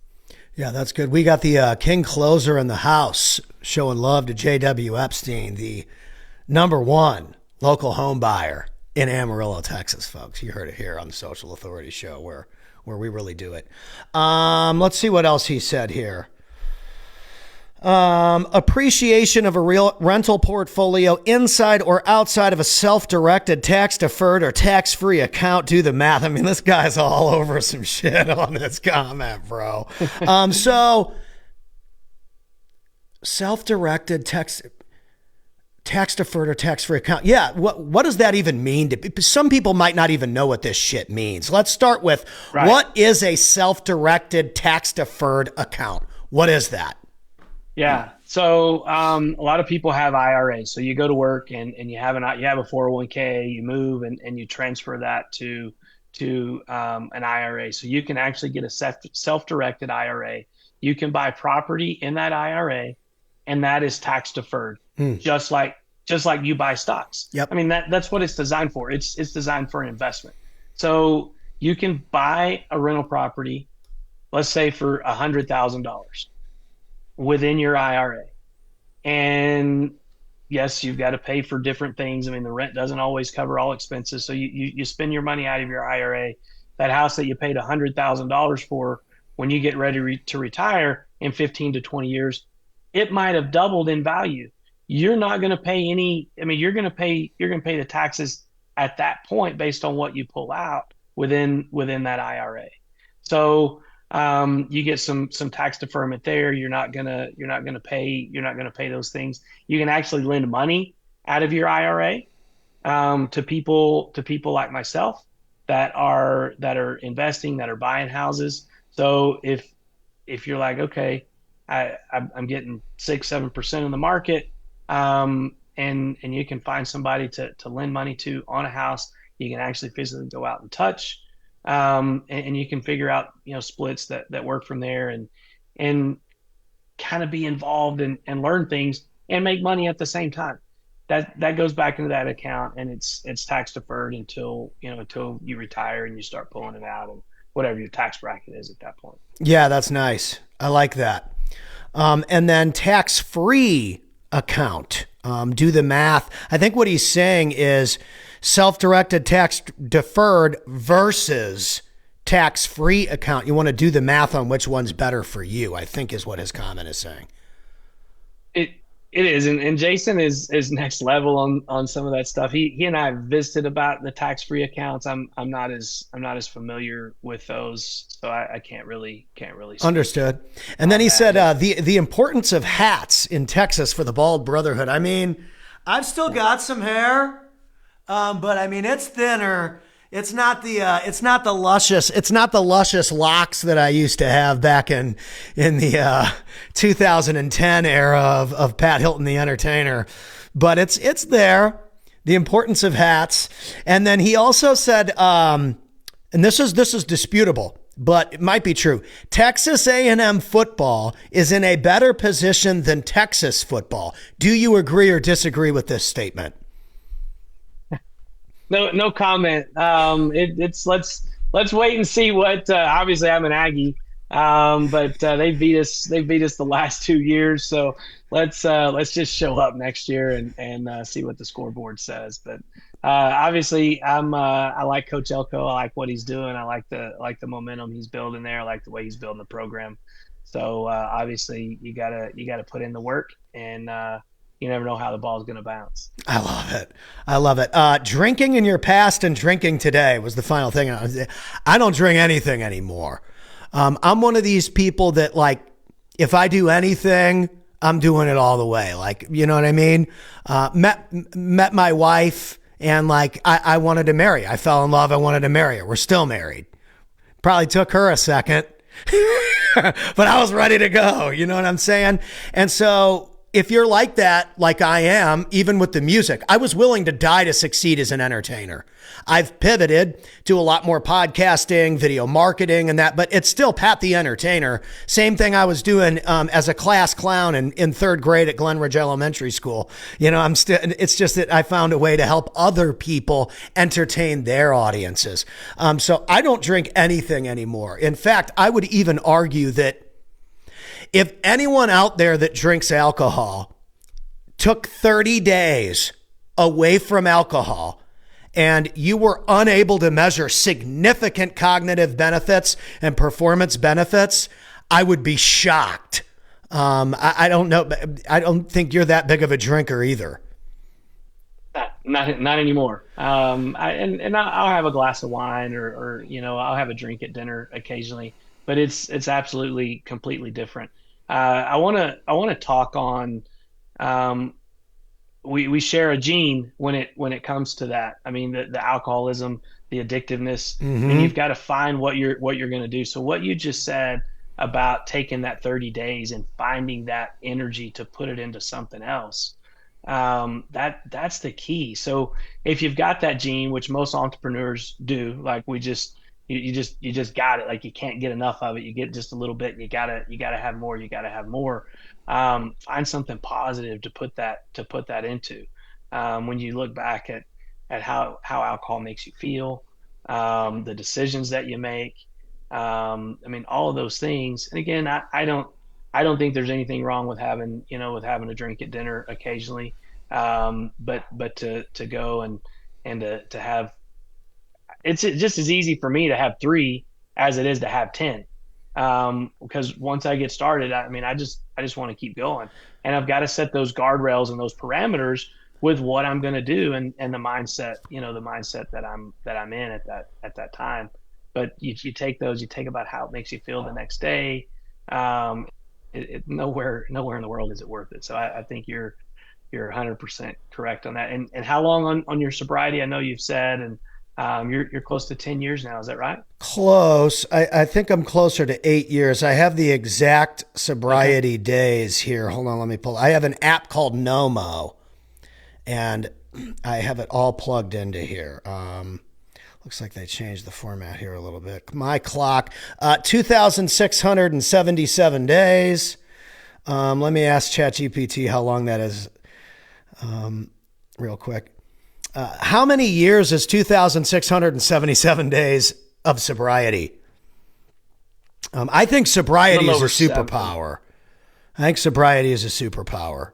Yeah, that's good. We got the King Closer in the house showing love to J.W. Epstein, the #1 local home buyer in Amarillo, Texas, folks. You heard it here on the Social Authority Show where we really do it. Let's see what else he said here. Appreciation of a real rental portfolio inside or outside of a self-directed, tax-deferred, or tax-free account. Do the math. I mean, this guy's all over some shit on this comment, bro. So self-directed, tax-deferred, or tax-free account. Yeah, what does that even mean? Some people might not even know what this shit means. Let's start with, What is a self-directed, tax-deferred account? What is that? Yeah. So a lot of people have IRAs. So you go to work and you have a 401k, you move and you transfer that to an IRA. So you can actually get a self-directed IRA. You can buy property in that IRA, and that is tax deferred, just like you buy stocks. Yep. I mean, that's what it's designed for. It's designed for an investment. So you can buy a rental property, let's say for $100,000. Within your IRA. And yes, you've got to pay for different things. I mean, the rent doesn't always cover all expenses. So you spend your money out of your IRA. That house that you paid $100,000 for, when you get ready to retire in 15 to 20 years, it might have doubled in value. You're not going to pay you're going to pay the taxes at that point based on what you pull out within that IRA. So you get some tax deferment there. You're not gonna pay those things. You can actually lend money out of your IRA to people like myself that are investing, that are buying houses. So if you're like, okay, I'm getting 6-7% in the market, and you can find somebody to lend money to on a house, you can actually physically go out and touch. And you can figure out, splits that work from there and kind of be involved and learn things and make money at the same time. That goes back into that account, and it's tax deferred until you retire and you start pulling it out and whatever your tax bracket is at that point. Yeah, that's nice. I like that. And then tax-free account. Do the math. I think what he's saying is self-directed, tax-deferred versus tax-free account. You want to do the math on which one's better for you, I think is what his comment is saying. It is, and Jason is next level on some of that stuff. He and I have visited about the tax-free accounts. I'm not as familiar with those, so I can't really understood. And then he said the importance of hats in Texas for the bald brotherhood. I mean, I've still got some hair. But I mean, it's thinner. It's not the luscious locks that I used to have back in the 2010 era of Pat Hilton, the entertainer. But it's there. The importance of hats. And then he also said, and this is disputable, but it might be true. Texas A&M football is in a better position than Texas football. Do you agree or disagree with this statement? No comment. It's let's wait and see what. Obviously, I'm an Aggie, but they beat us the last 2 years. So let's just show up next year and see what the scoreboard says. But obviously, I like Coach Elko. I like what he's doing. I like the momentum he's building there. I like the way he's building the program. So obviously, you gotta put in the work and. You never know how the ball is going to bounce. I love it. Drinking in your past and drinking today was the final thing. I don't drink anything anymore. I'm one of these people that, like, if I do anything, I'm doing it all the way. Like, you know what I mean? Met my wife and like, I wanted to marry. I fell in love. I wanted to marry her. We're still married. Probably took her a second, but I was ready to go. You know what I'm saying? And so, if you're like that, like I am, even with the music, I was willing to die to succeed as an entertainer. I've pivoted to a lot more podcasting, video marketing and that, but it's still Pat the Entertainer. Same thing I was doing as a class clown in third grade at Glenridge Elementary School. It's just that I found a way to help other people entertain their audiences. So I don't drink anything anymore. In fact, I would even argue that If anyone out there that drinks alcohol took 30 days away from alcohol and you were unable to measure significant cognitive benefits and performance benefits, I would be shocked. I don't know. I don't think you're that big of a drinker either. Not anymore. I'll have a glass of wine or I'll have a drink at dinner occasionally, but it's absolutely completely different. I want to talk on, we share a gene when it comes to that. I mean, the alcoholism, the addictiveness, and you've got to find what you're going to do. So what you just said about taking that 30 days and finding that energy to put it into something else, that's the key. So if you've got that gene, which most entrepreneurs do, like you just got it, like you can't get enough of it. You get just a little bit, and you gotta have more. You gotta have more. Find something positive to put that into. When you look back at how alcohol makes you feel, the decisions that you make, I mean, all of those things. And again, I don't think there's anything wrong with having a drink at dinner occasionally. But to go and to have, it's just as easy for me to have 3 as it is to have 10. Because once I get started, I mean, I just want to keep going, and I've got to set those guardrails and those parameters with what I'm going to do and the mindset, that I'm in at that time. But you take those, you take about how it makes you feel the next day. Nowhere in the world is it worth it. So I think you're 100% correct on that. And how long on your sobriety? I know you've said, and you're close to 10 years now. Is that right? Close. I think I'm closer to 8 years. I have the exact sobriety days here. Hold on, let me pull. I have an app called Nomo, and I have it all plugged into here. Looks like they changed the format here a little bit. My clock, 2,677 days. Let me ask ChatGPT how long that is, real quick. How many years is 2,677 days of sobriety? I think sobriety is a superpower. I think sobriety is a superpower.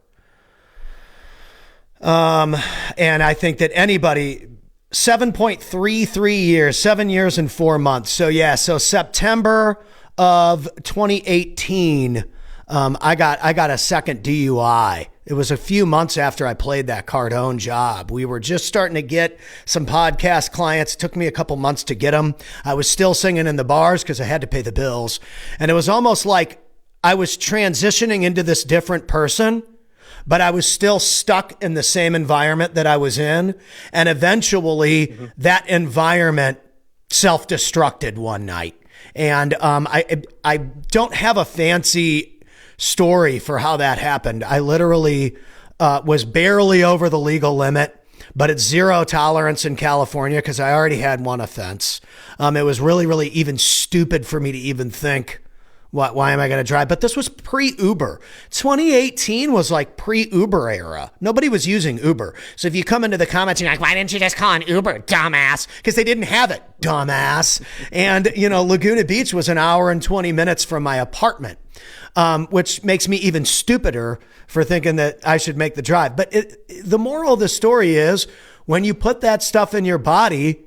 And I think that anybody, 7.33 years, 7 years and 4 months. So yeah, so September of 2018, I got a second DUI. It was a few months after I played that Cardone job. We were just starting to get some podcast clients. It took me a couple months to get them. I was still singing in the bars because I had to pay the bills. And it was almost like I was transitioning into this different person, but I was still stuck in the same environment that I was in. And eventually that environment self-destructed one night. And I don't have a fancy story for how that happened. I literally was barely over the legal limit, but it's zero tolerance in California because I already had one offense. It was really, really even stupid for me to even think, why am I going to drive? But this was pre-Uber. 2018 was like pre-Uber era. Nobody was using Uber. So if you come into the comments, you're like, why didn't you just call an Uber, dumbass? Because they didn't have it, dumbass. And, Laguna Beach was an hour and 20 minutes from my apartment, which makes me even stupider for thinking that I should make the drive. But the moral of the story is when you put that stuff in your body,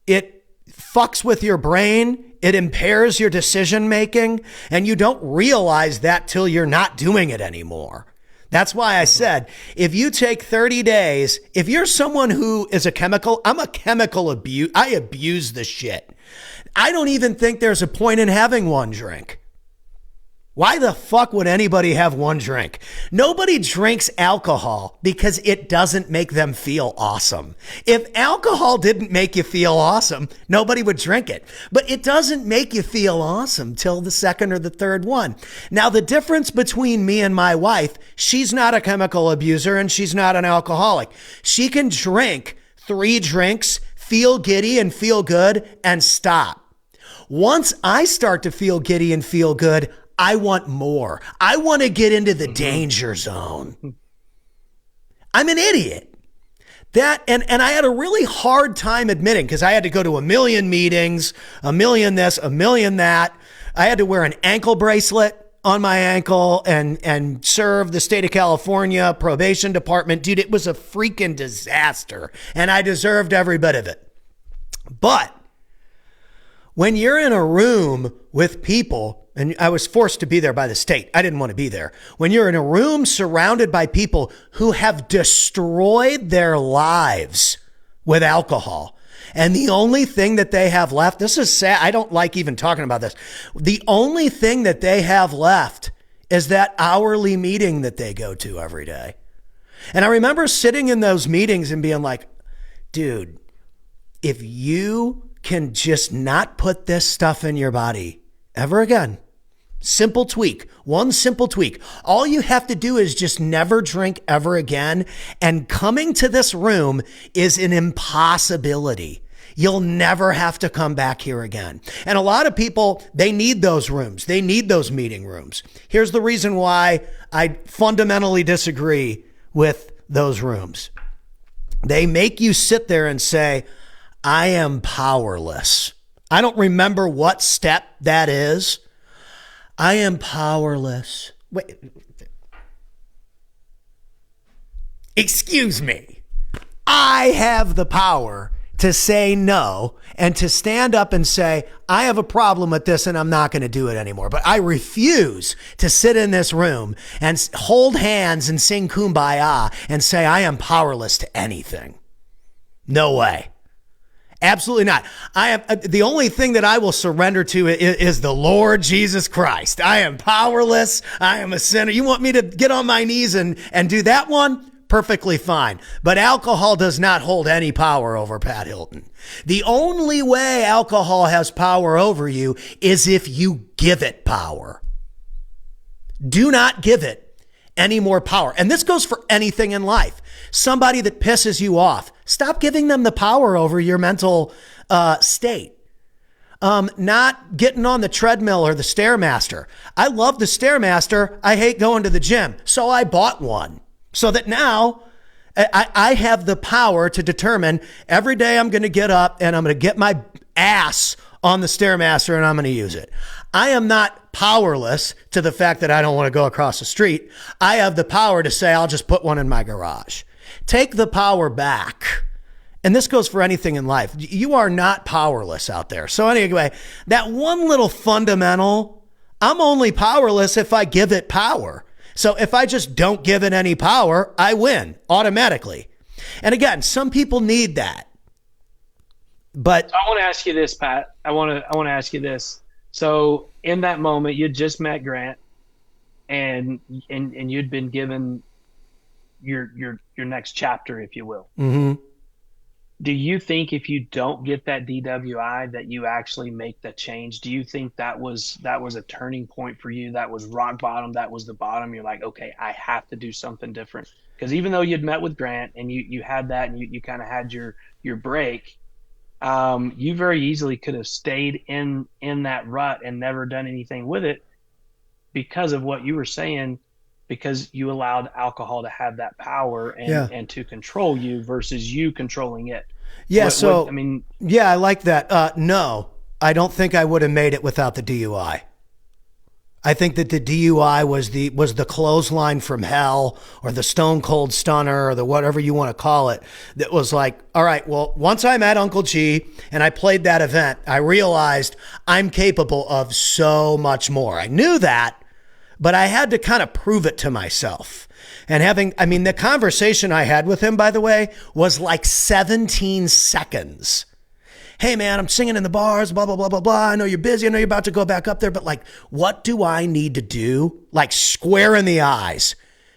it fucks with your brain. It impairs your decision making, and you don't realize that till you're not doing it anymore. That's why I said, if you take 30 days, if you're someone who is I'm a chemical abuse. I abuse the shit. I don't even think there's a point in having one drink. Why the fuck would anybody have one drink? Nobody drinks alcohol because it doesn't make them feel awesome. If alcohol didn't make you feel awesome, nobody would drink it. But it doesn't make you feel awesome till the second or the third one. Now, the difference between me and my wife, she's not a chemical abuser and she's not an alcoholic. She can drink 3 drinks, feel giddy and feel good, and stop. Once I start to feel giddy and feel good, I want more. I want to get into the danger zone. I'm an idiot. And I had a really hard time admitting, because I had to go to a million meetings, a million this, a million that. I had to wear an ankle bracelet on my ankle and serve the state of California probation department. Dude, it was a freaking disaster, and I deserved every bit of it. But when you're in a room with people, and I was forced to be there by the state. I didn't want to be there. When you're in a room surrounded by people who have destroyed their lives with alcohol, and the only thing that they have left, this is sad. I don't like even talking about this. The only thing that they have left is that hourly meeting that they go to every day. And I remember sitting in those meetings and being like, dude, if you can just not put this stuff in your body ever again, simple tweak, one simple tweak. All you have to do is just never drink ever again. And coming to this room is an impossibility. You'll never have to come back here again. And a lot of people, they need those rooms. They need those meeting rooms. Here's the reason why I fundamentally disagree with those rooms. They make you sit there and say, I am powerless. I don't remember what step that is. I am powerless. Wait. Excuse me. I have the power to say no and to stand up and say, I have a problem with this and I'm not going to do it anymore. But I refuse to sit in this room and hold hands and sing Kumbaya and say, I am powerless to anything. No way. Absolutely not. I am the only thing that I will surrender to is the Lord Jesus Christ. I am powerless. I am a sinner. You want me to get on my knees and do that one? Perfectly fine. But alcohol does not hold any power over Pat Hilton. The only way alcohol has power over you is if you give it power. Do not give it any more power. And this goes for anything in life. Somebody that pisses you off, stop giving them the power over your mental state. Not getting on the treadmill or the Stairmaster. I love the Stairmaster. I hate going to the gym. So I bought one so that now I have the power to determine every day I'm going to get up and I'm going to get my ass on the Stairmaster and I'm going to use it. I am not powerless to the fact that I don't want to go across the street. I have the power to say, I'll just put one in my garage. Take the power back. And this goes for anything in life. You are not powerless out there. So anyway, that one little fundamental, I'm only powerless if I give it power. So if I just don't give it any power, I win automatically. And again, some people need that. But so I want to ask you this, Pat. I want to ask you this. So in that moment, you just met Grant, and you'd been given your next chapter, if you will. Mm-hmm. Do you think if you don't get that DWI that you actually make the change? Do you think that was a turning point for you? That was rock bottom. That was the bottom. You're like, okay, I have to do something different. Because even though you'd met with Grant and you had that and you kind of had your break, you very easily could have stayed in that rut and never done anything with it because of what you were saying, because you allowed alcohol to have that power and to control you versus you controlling it. Yeah. I like that. No, I don't think I would have made it without the DUI. I think that the DUI was the clothesline from hell, or the stone cold stunner, or the whatever you want to call it. That was like, all right, well, once I met Uncle G and I played that event, I realized I'm capable of so much more. I knew that, but I had to kind of prove it to myself. And the conversation I had with him, by the way, was like 17 seconds. Hey man, I'm singing in the bars, blah, blah, blah, blah, blah. I know you're busy. I know you're about to go back up there, but like, what do I need to do? Like square in the eyes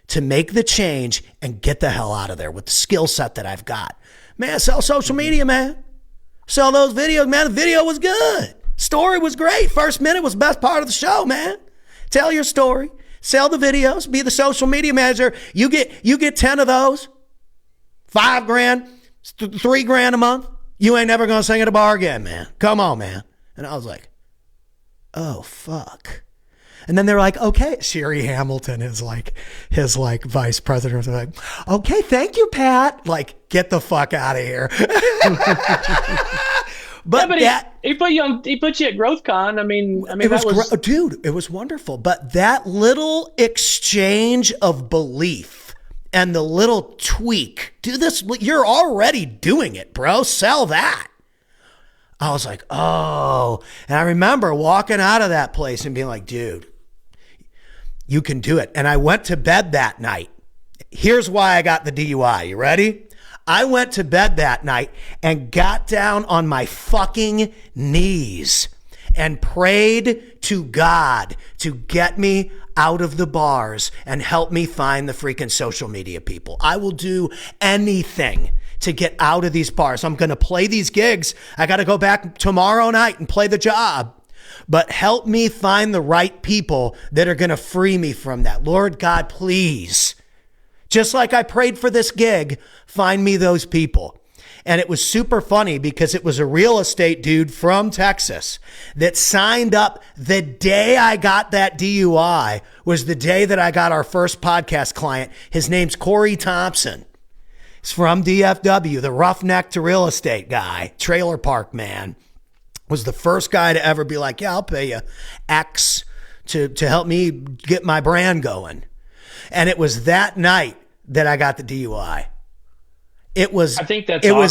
to make the change and get the hell out of there with the skill set that I've got. Man, sell social media, man. Sell those videos, man. The video was good. Story was great. First minute was the best part of the show, man. Tell your story. Sell the videos. Be the social media manager. You get 10 of those. $5,000, $3,000 a month. You ain't never going to sing at a bar again, man. Come on, man. And I was like, oh, fuck. And then they're like, okay. Sherry Hamilton is like his like vice president. They're like, okay, thank you, Pat. Like, get the fuck out of here. But he put you at GrowthCon. I mean, dude, it was wonderful. But that little exchange of belief and the little tweak, do this. You're already doing it, bro. Sell that. I was like, oh. And I remember walking out of that place and being like, dude, you can do it. And I went to bed that night. Here's why I got the DUI. You ready? I went to bed that night and got down on my fucking knees and prayed to God to get me out of the bars and help me find the freaking social media people. I will do anything to get out of these bars. I'm going to play these gigs. I got to go back tomorrow night and play the job. But help me find the right people that are going to free me from that. Lord God, please. Just like I prayed for this gig, find me those people. And it was super funny because it was a real estate dude from Texas that signed up the day I got that DUI was the day that I got our first podcast client. His name's Corey Thompson. He's from DFW, the roughneck to real estate guy, trailer park man. Was the first guy to ever be like, yeah, I'll pay you X to help me get my brand going. And it was that night that I got the DUI. It was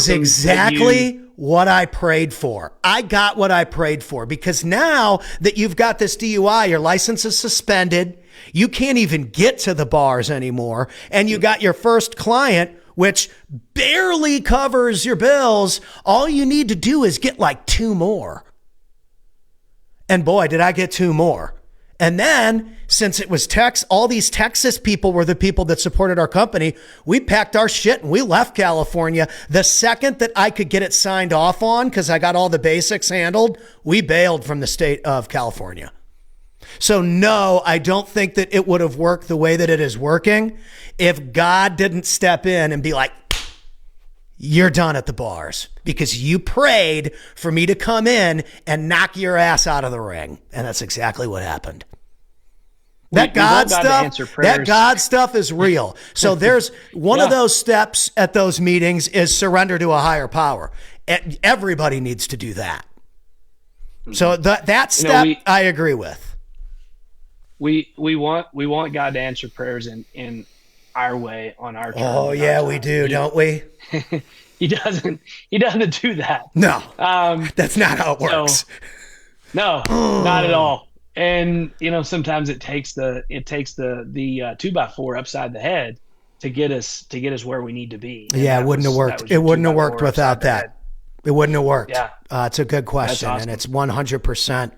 exactly what I prayed for. I got what I prayed for because now that you've got this DUI, your license is suspended. You can't even get to the bars anymore. And you got your first client, which barely covers your bills. All you need to do is get like 2 more. And boy, did I get 2 more. And then, since it was all these Texas people were the people that supported our company, we packed our shit and we left California. The second that I could get it signed off on, because I got all the basics handled, we bailed from the state of California. So no, I don't think that it would have worked the way that it is working if God didn't step in and be like, you're done at the bars because you prayed for me to come in and knock your ass out of the ring. And that's exactly what happened. That God stuff is real. So there's one of those steps at those meetings is surrender to a higher power. Everybody needs to do that. So that step I agree with. We want God to answer prayers in our way, on our terms. Oh yeah, we do, don't we? He doesn't do that. No, that's not how it works. So, no, not at all. And sometimes it takes the 2x4 upside the head to get us where we need to be. And it wouldn't have worked. It wouldn't have worked without that. It wouldn't have worked. Yeah, it's a good question, awesome. And it's 100%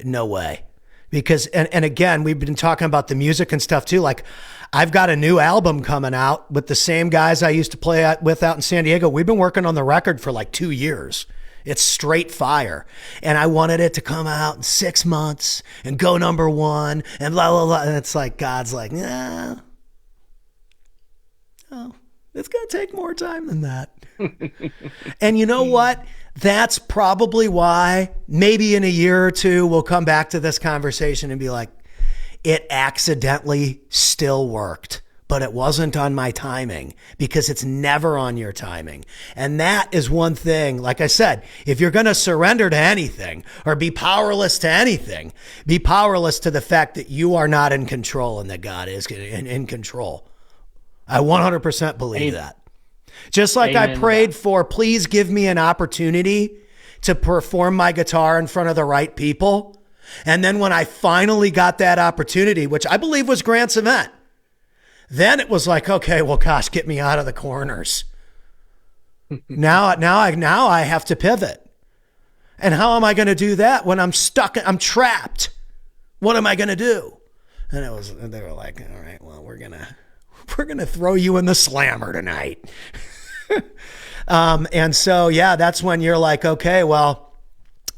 no way. Because and again, we've been talking about the music and stuff too. Like, I've got a new album coming out with the same guys I used to play with out in San Diego. We've been working on the record for like 2 years. It's straight fire. And I wanted it to come out in 6 months and go number 1 and blah, blah, blah. And it's like, God's like, nah. Oh, it's going to take more time than that. And you know what? That's probably why maybe in a year or two, we'll come back to this conversation and be like, it accidentally still worked, but it wasn't on my timing, because it's never on your timing. And that is one thing. Like I said, if you're going to surrender to anything or be powerless to anything, be powerless to the fact that you are not in control and that God is in control. I 100% believe that. Just like I prayed for, please give me an opportunity to perform my guitar in front of the right people. And then when I finally got that opportunity, which I believe was Grant's event, then it was like, okay, well, gosh, get me out of the corners. Now I have to pivot. And how am I going to do that when I'm stuck? I'm trapped. What am I going to do? And they were like, all right, well, we're going to throw you in the slammer tonight. And so, yeah, that's when you're like, okay, well,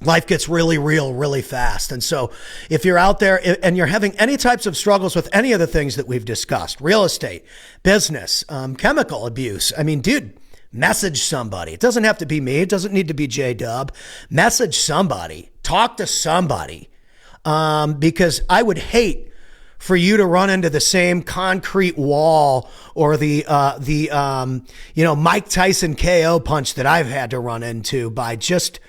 life gets really real, really fast. And so if you're out there and you're having any types of struggles with any of the things that we've discussed, real estate, business, chemical abuse, I mean, dude, message somebody. It doesn't have to be me. It doesn't need to be JDUBB. Message somebody. Talk to somebody. Because I would hate for you to run into the same concrete wall or the Mike Tyson KO punch that I've had to run into by just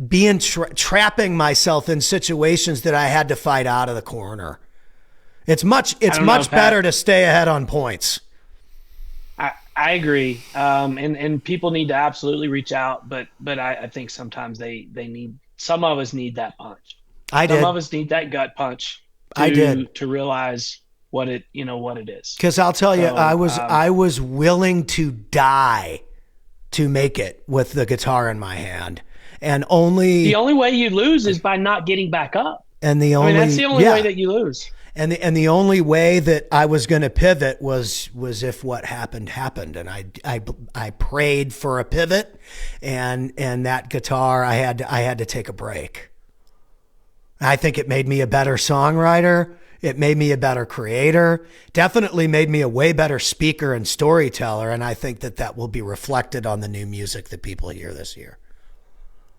being trapping myself in situations that I had to fight out of the corner. It's much better to stay ahead on points. I agree. And people need to absolutely reach out, but I think sometimes some of us need that punch. Some of us need that gut punch to realize what it is. Because I'll tell you, I was willing to die to make it with the guitar in my hand. And the only way you lose is by not getting back up. And that's the only way that you lose. And the only way that I was going to pivot was if what happened. And I prayed for a pivot, and that guitar, I had to take a break. I think it made me a better songwriter. It made me a better creator. Definitely made me a way better speaker and storyteller. And I think that will be reflected on the new music that people hear this year.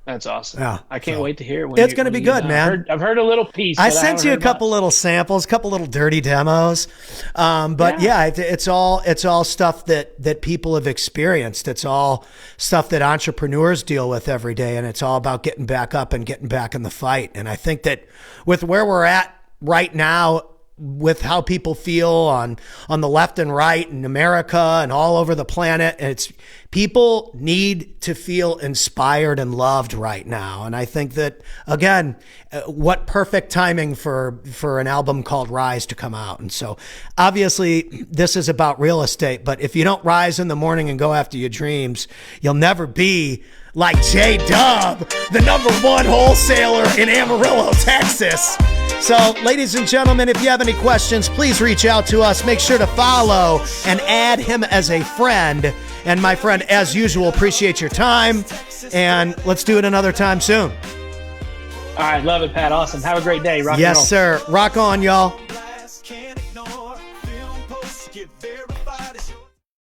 That's awesome. Yeah, I can't wait to hear it. It's going to be good, man. I've heard a little piece. I sent you a couple little samples, a couple little dirty demos. It's all stuff that people have experienced. It's all stuff that entrepreneurs deal with every day. And it's all about getting back up and getting back in the fight. And I think that with where we're at right now, with how people feel on the left and right in America and all over the planet, it's people need to feel inspired and loved right now. And I think that, again, what perfect timing for an album called Rise to come out. And so obviously this is about real estate, but if you don't rise in the morning and go after your dreams, you'll never be like JDUBB, the #1 wholesaler in Amarillo, Texas. So, ladies and gentlemen, if you have any questions, please reach out to us. Make sure to follow and add him as a friend. And my friend, as usual, appreciate your time. And let's do it another time soon. All right. Love it, Pat. Awesome. Have a great day. Rock and roll. Yes, sir. Rock on, y'all. Can't ignore film posts get verified.